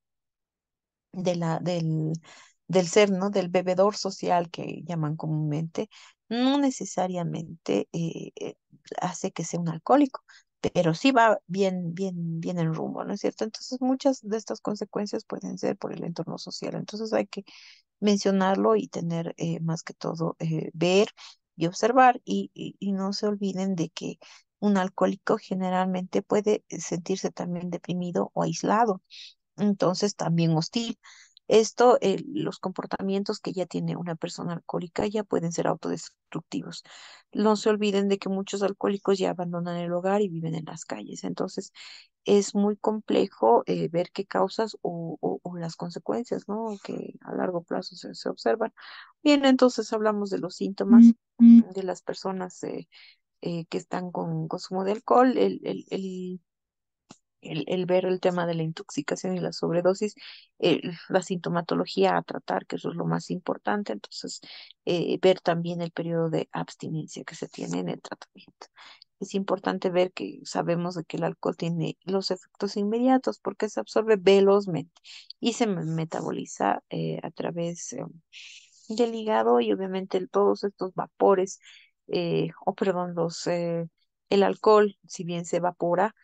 del ser, ¿no? Del bebedor social que llaman comúnmente, no necesariamente hace que sea un alcohólico, pero sí va bien en rumbo, ¿no es cierto? Entonces, muchas de estas consecuencias pueden ser por el entorno social. Entonces, hay que mencionarlo y tener más que todo ver y observar y no se olviden de que un alcohólico generalmente puede sentirse también deprimido o aislado, entonces también hostil. Esto, los comportamientos que ya tiene una persona alcohólica ya pueden ser autodestructivos. No se olviden de que muchos alcohólicos ya abandonan el hogar y viven en las calles. Entonces, es muy complejo ver qué causas o las consecuencias, ¿no? Que a largo plazo se observan. Bien, entonces hablamos de los síntomas de las personas que están con consumo de alcohol, el ver el tema de la intoxicación y la sobredosis, la sintomatología a tratar, que eso es lo más importante. Entonces, ver también el periodo de abstinencia que se tiene en el tratamiento. Es importante ver que sabemos de que el alcohol tiene los efectos inmediatos porque se absorbe velozmente y se metaboliza a través del hígado y obviamente todos estos vapores, o perdón, el alcohol, si bien se evapora,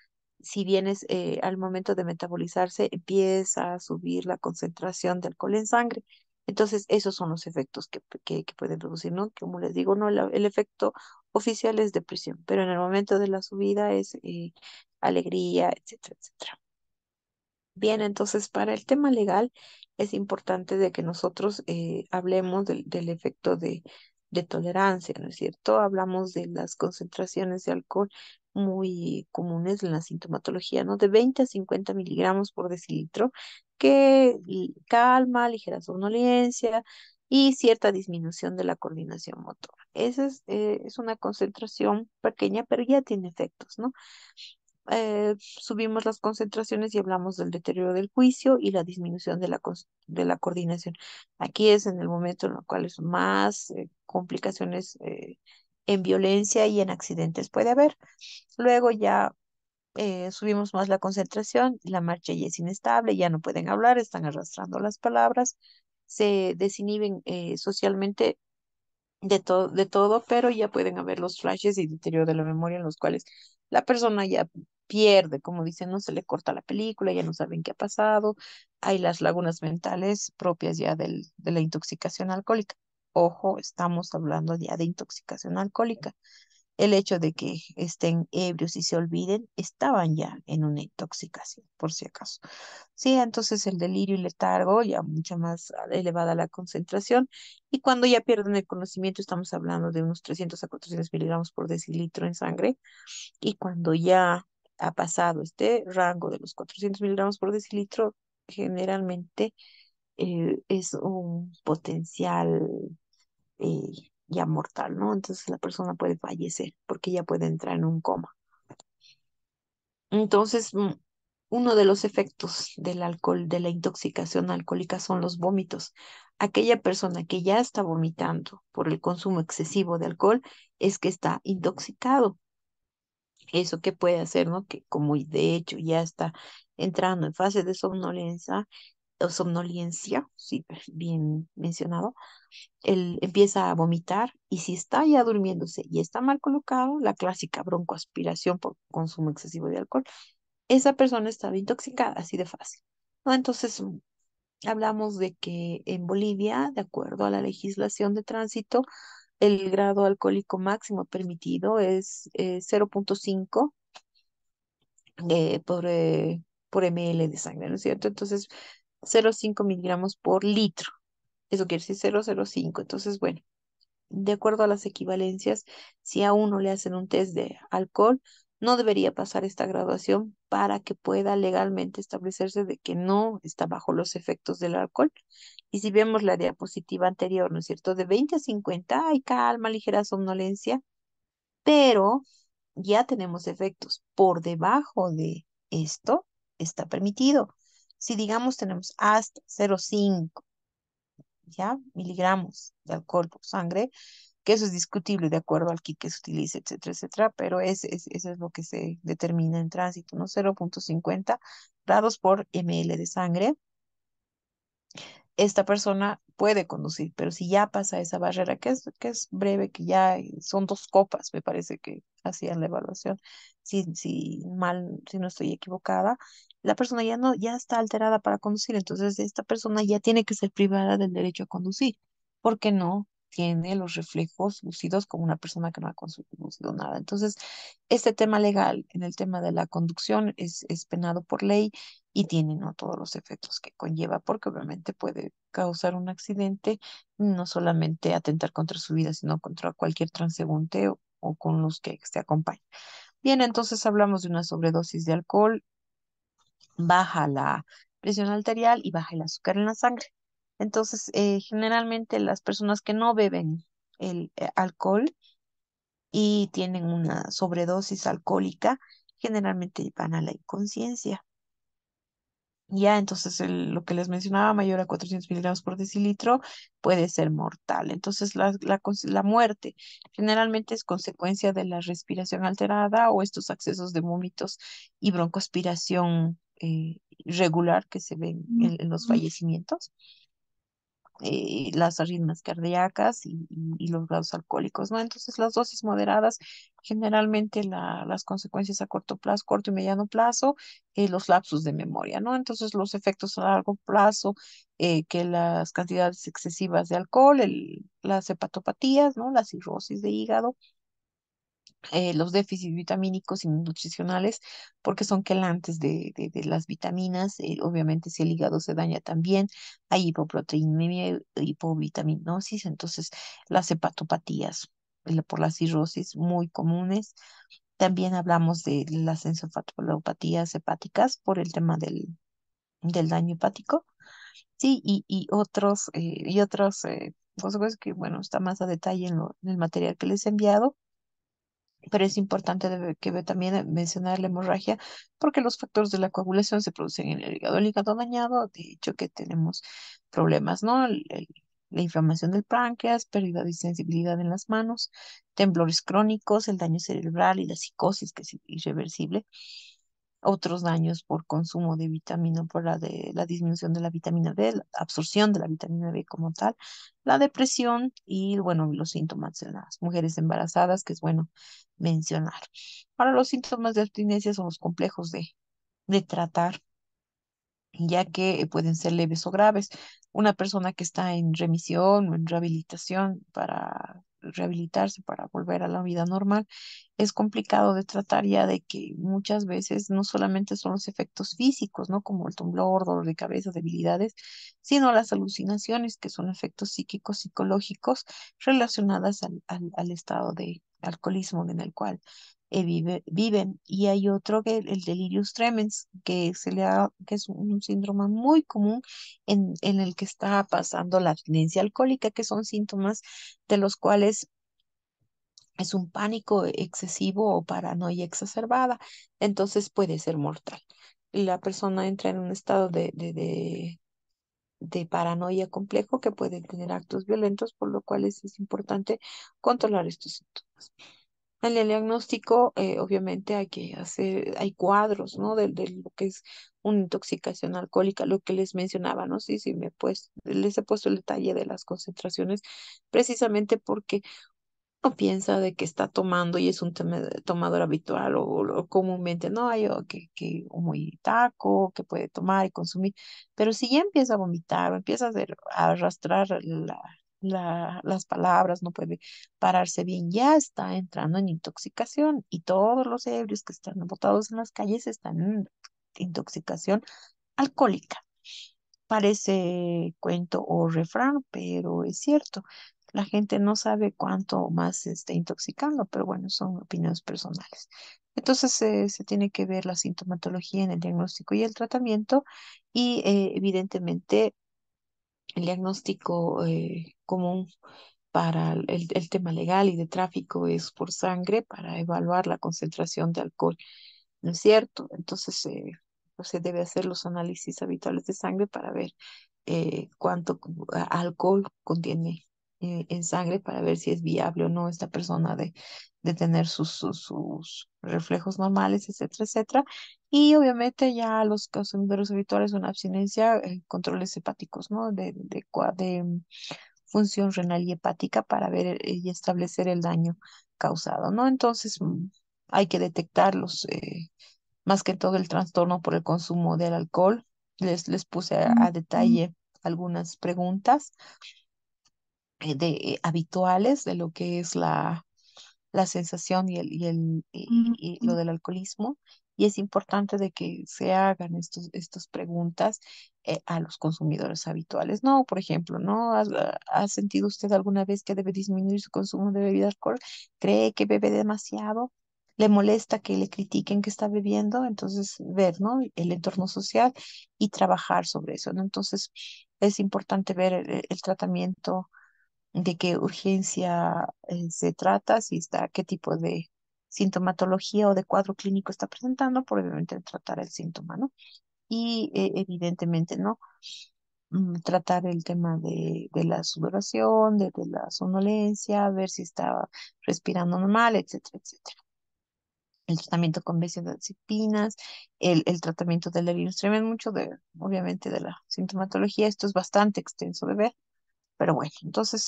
si bien es al momento de metabolizarse, empieza a subir la concentración de alcohol en sangre. Entonces, esos son los efectos que pueden producir, ¿no? Como les digo, no, el efecto oficial es depresión, pero en el momento de la subida es alegría, etcétera, etcétera. Bien, entonces para el tema legal es importante de que nosotros hablemos del efecto de tolerancia, ¿no es cierto? Hablamos de las concentraciones de alcohol muy comunes en la sintomatología, ¿no? De 20 a 50 miligramos por decilitro, que calma, ligera somnolencia y cierta disminución de la coordinación motora. Esa es una concentración pequeña, pero ya tiene efectos, ¿no? Subimos las concentraciones y hablamos del deterioro del juicio y la disminución de la coordinación. Aquí es en el momento en el cual es más complicaciones en violencia y en accidentes puede haber. Luego ya subimos más la concentración, la marcha ya es inestable, ya no pueden hablar, están arrastrando las palabras, se desinhiben socialmente de todo, pero ya pueden haber los flashes y deterioro de la memoria en los cuales la persona ya pierde, como dicen, no se le corta la película, ya no saben qué ha pasado, hay las lagunas mentales propias ya de la intoxicación alcohólica. Ojo, estamos hablando ya de intoxicación alcohólica. El hecho de que estén ebrios y se olviden, estaban ya en una intoxicación, por si acaso. Sí, entonces el delirio y letargo, ya mucha más elevada la concentración, y cuando ya pierden el conocimiento, estamos hablando de unos 300 a 400 miligramos por decilitro en sangre, y cuando ya ha pasado este rango de los 400 miligramos por decilitro, generalmente es un potencial ya mortal, ¿no? Entonces la persona puede fallecer porque ya puede entrar en un coma. Entonces, uno de los efectos del alcohol, de la intoxicación alcohólica, son los vómitos. Aquella persona que ya está vomitando por el consumo excesivo de alcohol es que está intoxicado. Eso que puede hacer, ¿no? Que como de hecho ya está entrando en fase de somnolencia o somnolencia, sí, bien mencionado, él empieza a vomitar y si está ya durmiéndose y está mal colocado, la clásica broncoaspiración por consumo excesivo de alcohol, esa persona estaba intoxicada, así de fácil, ¿no? Entonces, hablamos de que en Bolivia, de acuerdo a la legislación de tránsito, el grado alcohólico máximo permitido es 0,5 por ml de sangre, ¿no es cierto? Entonces, 0,5 miligramos por litro. Eso quiere decir 0,05. Entonces, bueno, de acuerdo a las equivalencias, si a uno le hacen un test de alcohol, no debería pasar esta graduación para que pueda legalmente establecerse de que no está bajo los efectos del alcohol. Y si vemos la diapositiva anterior, ¿no es cierto? De 20 a 50 hay calma, ligera somnolencia, pero ya tenemos efectos. Por debajo de esto está permitido. Si digamos tenemos hasta 0,5, ¿ya? Miligramos de alcohol por sangre, que eso es discutible de acuerdo al kit que se utilice, etcétera, etcétera, pero eso es lo que se determina en tránsito, ¿no? 0,50 grados por ml de sangre, esta persona puede conducir, pero si ya pasa esa barrera, que es breve, que ya son 2 copas, me parece que hacían la evaluación, si no estoy equivocada, la persona ya no, ya está alterada para conducir, entonces esta persona ya tiene que ser privada del derecho a conducir, porque no tiene los reflejos lúcidos como una persona que no ha conducido nada. Entonces, este tema legal en el tema de la conducción es penado por ley y tiene no todos los efectos que conlleva, porque obviamente puede causar un accidente, no solamente atentar contra su vida, sino contra cualquier transeúnte o con los que se acompañan. Bien, entonces hablamos de una sobredosis de alcohol, baja la presión arterial y baja el azúcar en la sangre. Entonces, generalmente las personas que no beben el alcohol y tienen una sobredosis alcohólica, generalmente van a la inconsciencia. Ya, entonces lo que les mencionaba, mayor a 400 miligramos por decilitro, puede ser mortal. Entonces, la muerte generalmente es consecuencia de la respiración alterada o estos accesos de vómitos y broncoaspiración regular que se ven en los fallecimientos, las arritmias cardíacas y los grados alcohólicos, ¿no? Entonces, las dosis moderadas, generalmente las consecuencias a corto plazo, corto y mediano plazo, los lapsos de memoria, ¿no? Entonces, los efectos a largo plazo, que las cantidades excesivas de alcohol, las hepatopatías, ¿no? La cirrosis de hígado, los déficits vitamínicos y nutricionales, porque son quelantes de las vitaminas. Obviamente, si el hígado se daña también, hay hipoproteinemia, hipovitaminosis, entonces las hepatopatías por la cirrosis muy comunes. También hablamos de las encefalopatías hepáticas por el tema del daño hepático, sí, y otros cosas que, bueno, está más a detalle en el material que les he enviado, pero es importante también mencionar la hemorragia porque los factores de la coagulación se producen en el hígado dañado, de hecho que tenemos problemas, ¿no? La inflamación del páncreas, pérdida de sensibilidad en las manos, temblores crónicos, el daño cerebral y la psicosis que es irreversible, otros daños por consumo de vitamina, por la disminución de la vitamina D, la absorción de la vitamina D como tal, la depresión y, bueno, los síntomas en las mujeres embarazadas, que es bueno mencionar. Ahora, los síntomas de abstinencia son los complejos de tratar, ya que pueden ser leves o graves. Una persona que está en remisión o en rehabilitación para rehabilitarse, para volver a la vida normal, es complicado de tratar ya de que muchas veces no solamente son los efectos físicos, ¿no? Como el temblor, dolor de cabeza, debilidades, sino las alucinaciones, que son efectos psíquicos, psicológicos relacionadas al estado de alcoholismo en el cual viven. Y hay otro que el delirium tremens, que es un síndrome muy común en el que está pasando la abstinencia alcohólica, que son síntomas de los cuales es un pánico excesivo o paranoia exacerbada, entonces puede ser mortal. La persona entra en un estado de paranoia complejo que puede tener actos violentos, por lo cual es importante controlar estos síntomas. En el diagnóstico, obviamente hay cuadros, ¿no? De lo que es una intoxicación alcohólica, lo que les mencionaba, ¿no? Sí, sí, les he puesto el detalle de las concentraciones, precisamente porque no piensa de que está tomando y es un tomador habitual o comúnmente, no, hay que un muy taco, que puede tomar y consumir, pero si ya empieza a vomitar o empieza a arrastrar las palabras, no puede pararse bien, ya está entrando en intoxicación y todos los ebrios que están botados en las calles están en intoxicación alcohólica. Parece cuento o refrán, pero es cierto. La gente no sabe cuánto más se está intoxicando, pero bueno, son opiniones personales. Entonces, se tiene que ver la sintomatología en el diagnóstico y el tratamiento y evidentemente el diagnóstico común para el tema legal y de tráfico es por sangre para evaluar la concentración de alcohol, ¿no es cierto? Entonces, pues se debe hacer los análisis habituales de sangre para ver cuánto alcohol contiene en sangre para ver si es viable o no esta persona de tener sus reflejos normales, etcétera, etcétera. Y obviamente ya los consumidores habituales una abstinencia, controles hepáticos, ¿no? De función renal y hepática para ver y establecer el daño causado, ¿no? Entonces, hay que detectarlos, más que todo el trastorno por el consumo del alcohol. Les puse a detalle algunas preguntas habituales de lo que es la sensación y lo del alcoholismo. Y es importante de que se hagan estas preguntas a los consumidores habituales. No, por ejemplo, ¿no? ¿Ha sentido usted alguna vez que debe disminuir su consumo de bebida alcohol? ¿Cree que bebe demasiado? ¿Le molesta que le critiquen que está bebiendo? Entonces, ver, ¿no? El entorno social y trabajar sobre eso, ¿no? Entonces, es importante ver el tratamiento de qué urgencia se trata, si está, qué tipo de sintomatología o de cuadro clínico está presentando, probablemente tratar el síntoma, ¿no? Y evidentemente, ¿no? Tratar el tema de la sudoración, de la somnolencia, ver si está respirando normal, etcétera, etcétera. El tratamiento con benzodiazepinas, el tratamiento del delirium tremens, mucho de, obviamente, de la sintomatología. Esto es bastante extenso de ver. Pero bueno, entonces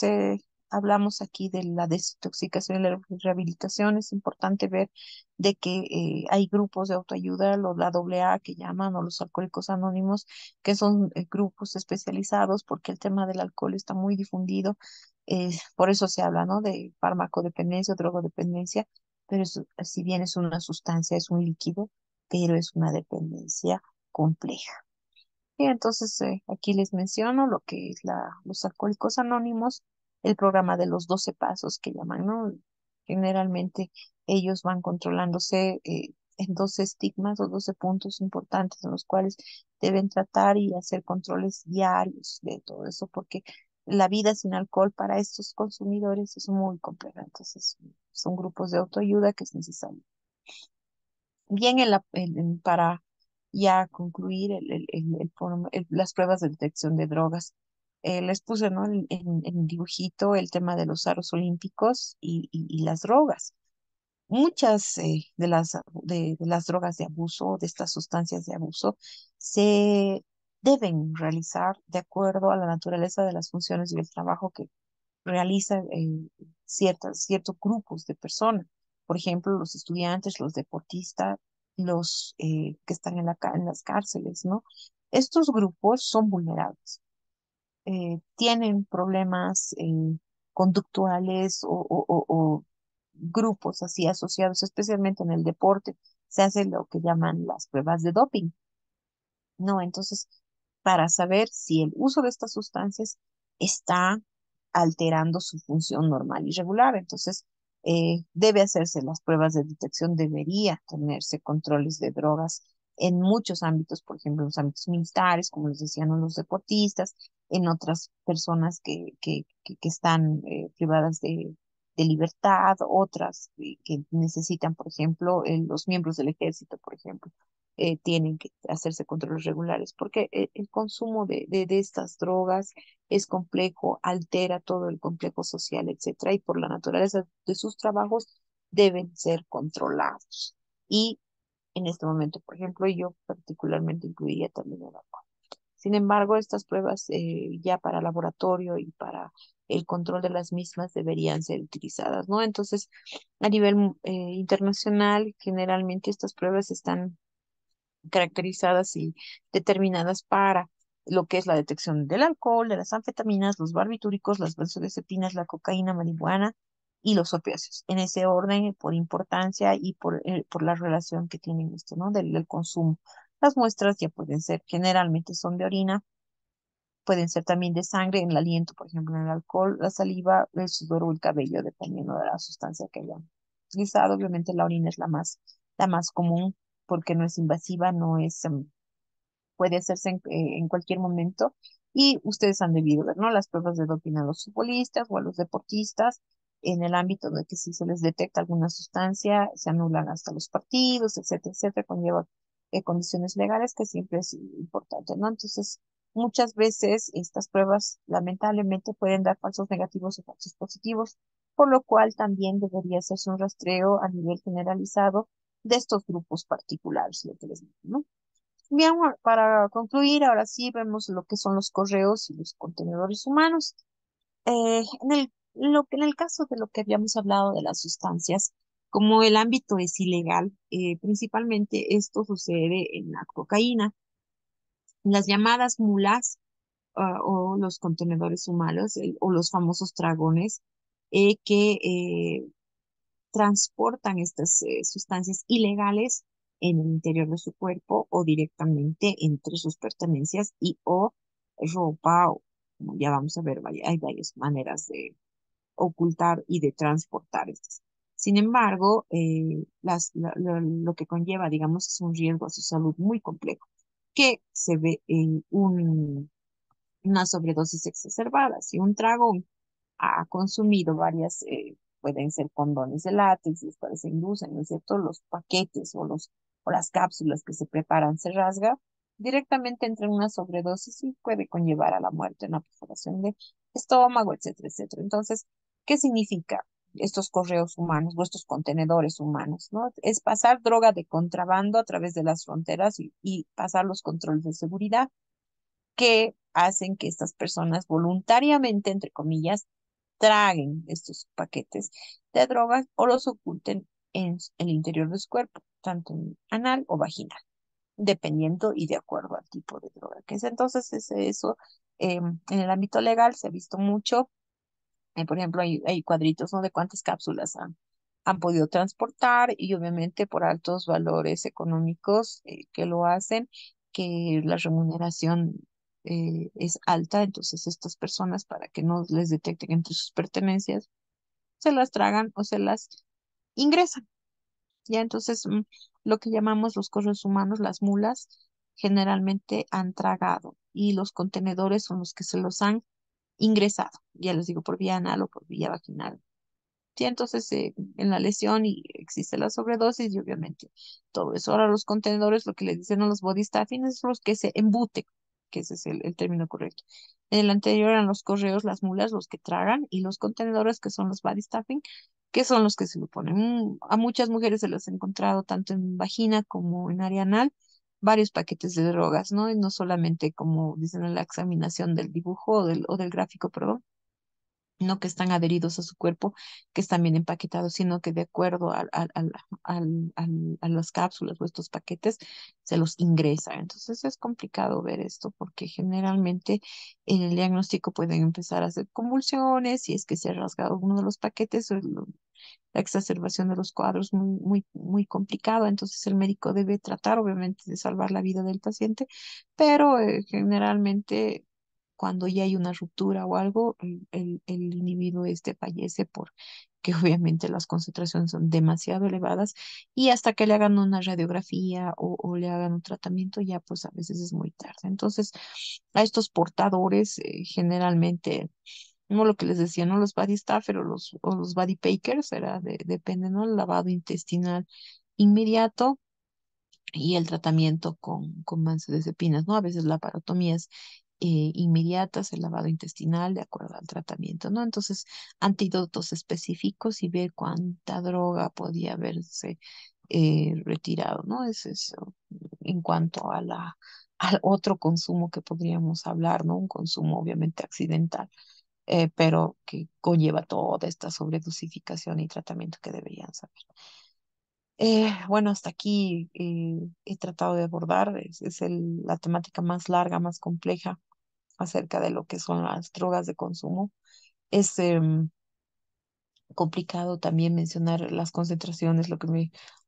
hablamos aquí de la desintoxicación y la rehabilitación. Es importante ver de que hay grupos de autoayuda, la AA que llaman, o los alcohólicos anónimos, que son grupos especializados porque el tema del alcohol está muy difundido. Por eso se habla, ¿no? De farmacodependencia o drogodependencia, pero si bien es una sustancia, es un líquido, pero es una dependencia compleja. Y entonces aquí les menciono lo que es los alcohólicos anónimos, el programa de los 12 pasos que llaman, ¿no? Generalmente ellos van controlándose en 12 estigmas o 12 puntos importantes en los cuales deben tratar y hacer controles diarios de todo eso, porque la vida sin alcohol para estos consumidores es muy compleja. Entonces, son grupos de autoayuda que es necesario. Bien, para ya concluir las pruebas de detección de drogas, les puse, ¿no? En dibujito el tema de los aros olímpicos y las drogas. Muchas de las drogas de abuso, de estas sustancias de abuso, se deben realizar de acuerdo a la naturaleza de las funciones y el trabajo que realizan ciertos grupos de personas. Por ejemplo, los estudiantes, los deportistas, los que están en las cárceles, ¿no? Estos grupos son vulnerables, tienen problemas conductuales o grupos así asociados, especialmente en el deporte, se hace lo que llaman las pruebas de doping. No, entonces, para saber si el uso de estas sustancias está alterando su función normal y regular, entonces debe hacerse las pruebas de detección, debería tenerse controles de drogas en muchos ámbitos, por ejemplo, en los ámbitos militares, como les decían, ¿no? Los deportistas, en otras personas que están privadas de libertad, otras que necesitan, por ejemplo, los miembros del ejército, por ejemplo tienen que hacerse controles regulares, porque el consumo de estas drogas es complejo, altera todo el complejo social, etcétera, y por la naturaleza de sus trabajos deben ser controlados. Y en este momento, por ejemplo, yo particularmente incluiría también el alcohol. Sin embargo, estas pruebas ya para laboratorio y para el control de las mismas deberían ser utilizadas, ¿no? Entonces, a nivel internacional, generalmente estas pruebas están caracterizadas y determinadas para lo que es la detección del alcohol, de las anfetaminas, los barbitúricos, las benzodiazepinas, la cocaína, marihuana y los opiáceos. En ese orden, por importancia y por la relación que tienen esto, ¿no? Del consumo. Las muestras ya pueden ser, generalmente son de orina, Pueden ser también de sangre, en el aliento, por ejemplo, en el alcohol, la saliva, el sudor o el cabello, dependiendo de la sustancia que hayan utilizado. Obviamente la orina es la más común porque no es invasiva, no es, puede hacerse en cualquier momento. Y ustedes han debido ver, ¿no? Las pruebas de doping a los futbolistas o a los deportistas, en el ámbito de que si se les detecta alguna sustancia, se anulan hasta los partidos, etcétera, etcétera, conlleva condiciones legales que siempre es importante, ¿no? Entonces, muchas veces estas pruebas lamentablemente pueden dar falsos negativos o falsos positivos, por lo cual también debería hacerse un rastreo a nivel generalizado de estos grupos particulares, lo que les digo, ¿no? Bien, para concluir, ahora sí vemos lo que son los correos y los contenedores humanos. En el caso de lo que habíamos hablado de las sustancias, como el ámbito es ilegal, principalmente esto sucede en la cocaína. Las llamadas mulas, o los contenedores humanos, o los famosos dragones, que transportan estas sustancias ilegales en el interior de su cuerpo o directamente entre sus pertenencias y o ropa, o como ya vamos a ver, hay varias maneras de ocultar y de transportar estas. Sin embargo, lo que conlleva, digamos, es un riesgo a su salud muy complejo, que se ve en una sobredosis exacerbada. Si un trago ha consumido varias, pueden ser condones de látex, los cuales se inducen, ¿no es cierto? Los paquetes o las cápsulas que se preparan se rasga, directamente entra en una sobredosis y puede conllevar a la muerte, una perforación de estómago, etcétera, etcétera. Entonces, ¿qué significa estos correos humanos o estos contenedores humanos, ¿no? Es pasar droga de contrabando a través de las fronteras y pasar los controles de seguridad que hacen que estas personas voluntariamente, entre comillas, traguen estos paquetes de drogas o los oculten en el interior de su cuerpo, tanto en anal o vaginal, dependiendo y de acuerdo al tipo de droga que es. Entonces, eso en el ámbito legal se ha visto mucho. Por ejemplo, hay cuadritos, ¿no? De cuántas cápsulas han podido transportar y obviamente por altos valores económicos que lo hacen, que la remuneración es alta. Entonces, estas personas, para que no les detecten entre sus pertenencias, se las tragan o se las ingresan. Ya entonces, lo que llamamos los correos humanos, las mulas, generalmente han tragado y los contenedores son los que se los han ingresado. Ya les digo, por vía anal o por vía vaginal. Sí, entonces en la lesión y existe la sobredosis y obviamente todo eso. Ahora los contenedores, lo que le dicen a los body staffing es los que se embuten, que ese es el término correcto. En el anterior eran los correos, las mulas, los que tragan, y los contenedores, que son los body staffing, que son los que se lo ponen. A muchas mujeres se les ha encontrado tanto en vagina como en área anal varios paquetes de drogas, ¿no? Y no solamente como dicen en la examinación del dibujo o del gráfico, perdón, no que están adheridos a su cuerpo, que están bien empaquetados, sino que de acuerdo a las cápsulas o estos paquetes se los ingresa. Entonces es complicado ver esto porque generalmente en el diagnóstico pueden empezar a hacer convulsiones si es que se ha rasgado uno de los paquetes o la exacerbación de los cuadros muy, muy, muy complicado. Entonces el médico debe tratar obviamente de salvar la vida del paciente, pero generalmente cuando ya hay una ruptura o algo, el individuo este fallece porque obviamente las concentraciones son demasiado elevadas y hasta que le hagan una radiografía o le hagan un tratamiento ya pues a veces es muy tarde. Entonces a estos portadores generalmente, no lo que les decía, ¿no? Los body staffer o los body pakers, depende, ¿no? El lavado intestinal inmediato y el tratamiento con benzodiazepinas, ¿no? A veces la parotomía es inmediata, el lavado intestinal de acuerdo al tratamiento, ¿no? Entonces, antídotos específicos y ver cuánta droga podía haberse retirado, ¿no? Es eso en cuanto a al otro consumo que podríamos hablar, ¿no? Un consumo obviamente accidental, pero que conlleva toda esta sobredosificación y tratamiento que deberían saber. Bueno, hasta aquí he tratado de abordar, es la temática más larga, más compleja acerca de lo que son las drogas de consumo. Es complicado también mencionar las concentraciones,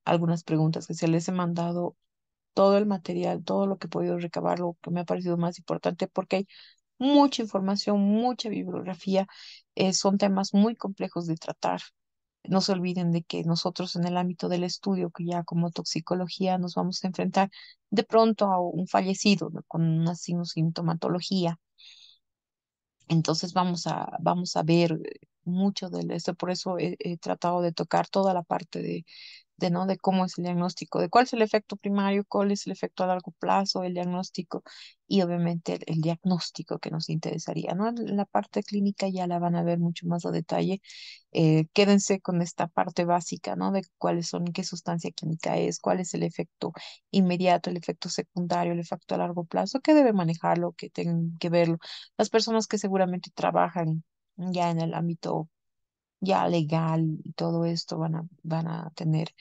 algunas preguntas que se les he mandado, todo el material, todo lo que he podido recabar, lo que me ha parecido más importante, porque hay mucha información, mucha bibliografía. Son temas muy complejos de tratar. No se olviden de que nosotros en el ámbito del estudio, que ya como toxicología nos vamos a enfrentar de pronto a un fallecido, ¿no?, con una sintomatología. Entonces vamos a ver mucho de esto. Por eso he tratado de tocar toda la parte ¿no?, de cómo es el diagnóstico, de cuál es el efecto primario, cuál es el efecto a largo plazo, el diagnóstico y obviamente el diagnóstico que nos interesaría, ¿no? La parte clínica ya la van a ver mucho más a detalle. Quédense con esta parte básica, ¿no? De cuáles son, qué sustancia química es, cuál es el efecto inmediato, el efecto secundario, el efecto a largo plazo, que debe manejarlo, que tienen que verlo. Las personas que seguramente trabajan ya en el ámbito ya legal y todo esto van a tener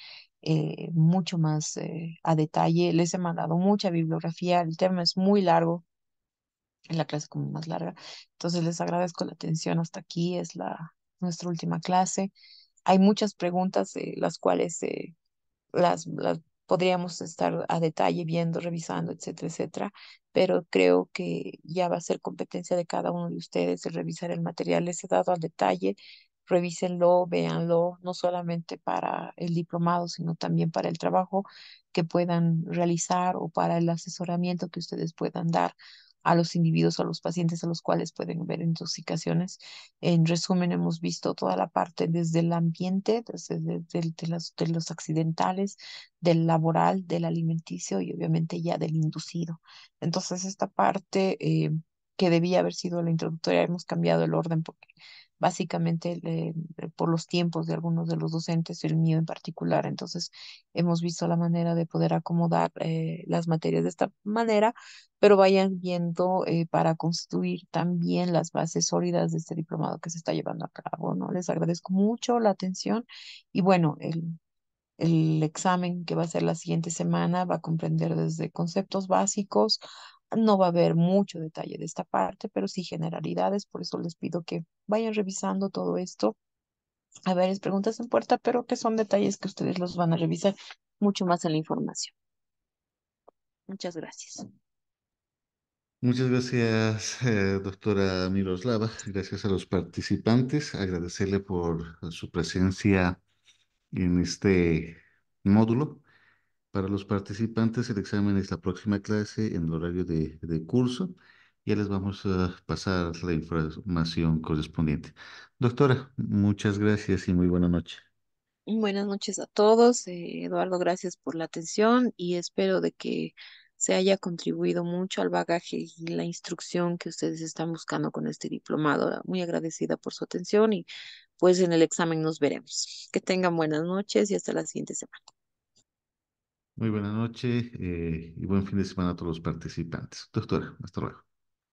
mucho más a detalle. Les he mandado mucha bibliografía, el tema es muy largo, es la clase como más larga, entonces les agradezco la atención hasta aquí, es nuestra última clase. Hay muchas preguntas, las cuales las podríamos estar a detalle viendo, revisando, etcétera, etcétera, pero creo que ya va a ser competencia de cada uno de ustedes el revisar el material. Les he dado al detalle, revísenlo, véanlo, no solamente para el diplomado, sino también para el trabajo que puedan realizar o para el asesoramiento que ustedes puedan dar a los individuos, a los pacientes a los cuales pueden haber intoxicaciones. En resumen, hemos visto toda la parte desde el ambiente, de los accidentales, del laboral, del alimenticio y obviamente ya del inducido. Entonces, esta parte que debía haber sido la introductoria, hemos cambiado el orden porque básicamente por los tiempos de algunos de los docentes, el mío en particular. Entonces, hemos visto la manera de poder acomodar las materias de esta manera, pero vayan viendo para construir también las bases sólidas de este diplomado que se está llevando a cabo, ¿no? Les agradezco mucho la atención y bueno, el examen que va a ser la siguiente semana va a comprender desde conceptos básicos. No va a haber mucho detalle de esta parte, pero sí generalidades. Por eso les pido que vayan revisando todo esto. Hay varias preguntas en puerta, pero que son detalles que ustedes los van a revisar mucho más en la información. Muchas gracias. Muchas gracias, doctora Miroslava. Gracias a los participantes. Agradecerle por su presencia en este módulo. Para los participantes, el examen es la próxima clase en el horario de curso. Ya les vamos a pasar la información correspondiente. Doctora, muchas gracias y muy buena noche. Buenas noches a todos. Eduardo, gracias por la atención y espero de que se haya contribuido mucho al bagaje y la instrucción que ustedes están buscando con este diplomado. Muy agradecida por su atención y pues en el examen nos veremos. Que tengan buenas noches y hasta la siguiente semana. Muy buena noche y buen fin de semana a todos los participantes. Doctora, hasta luego.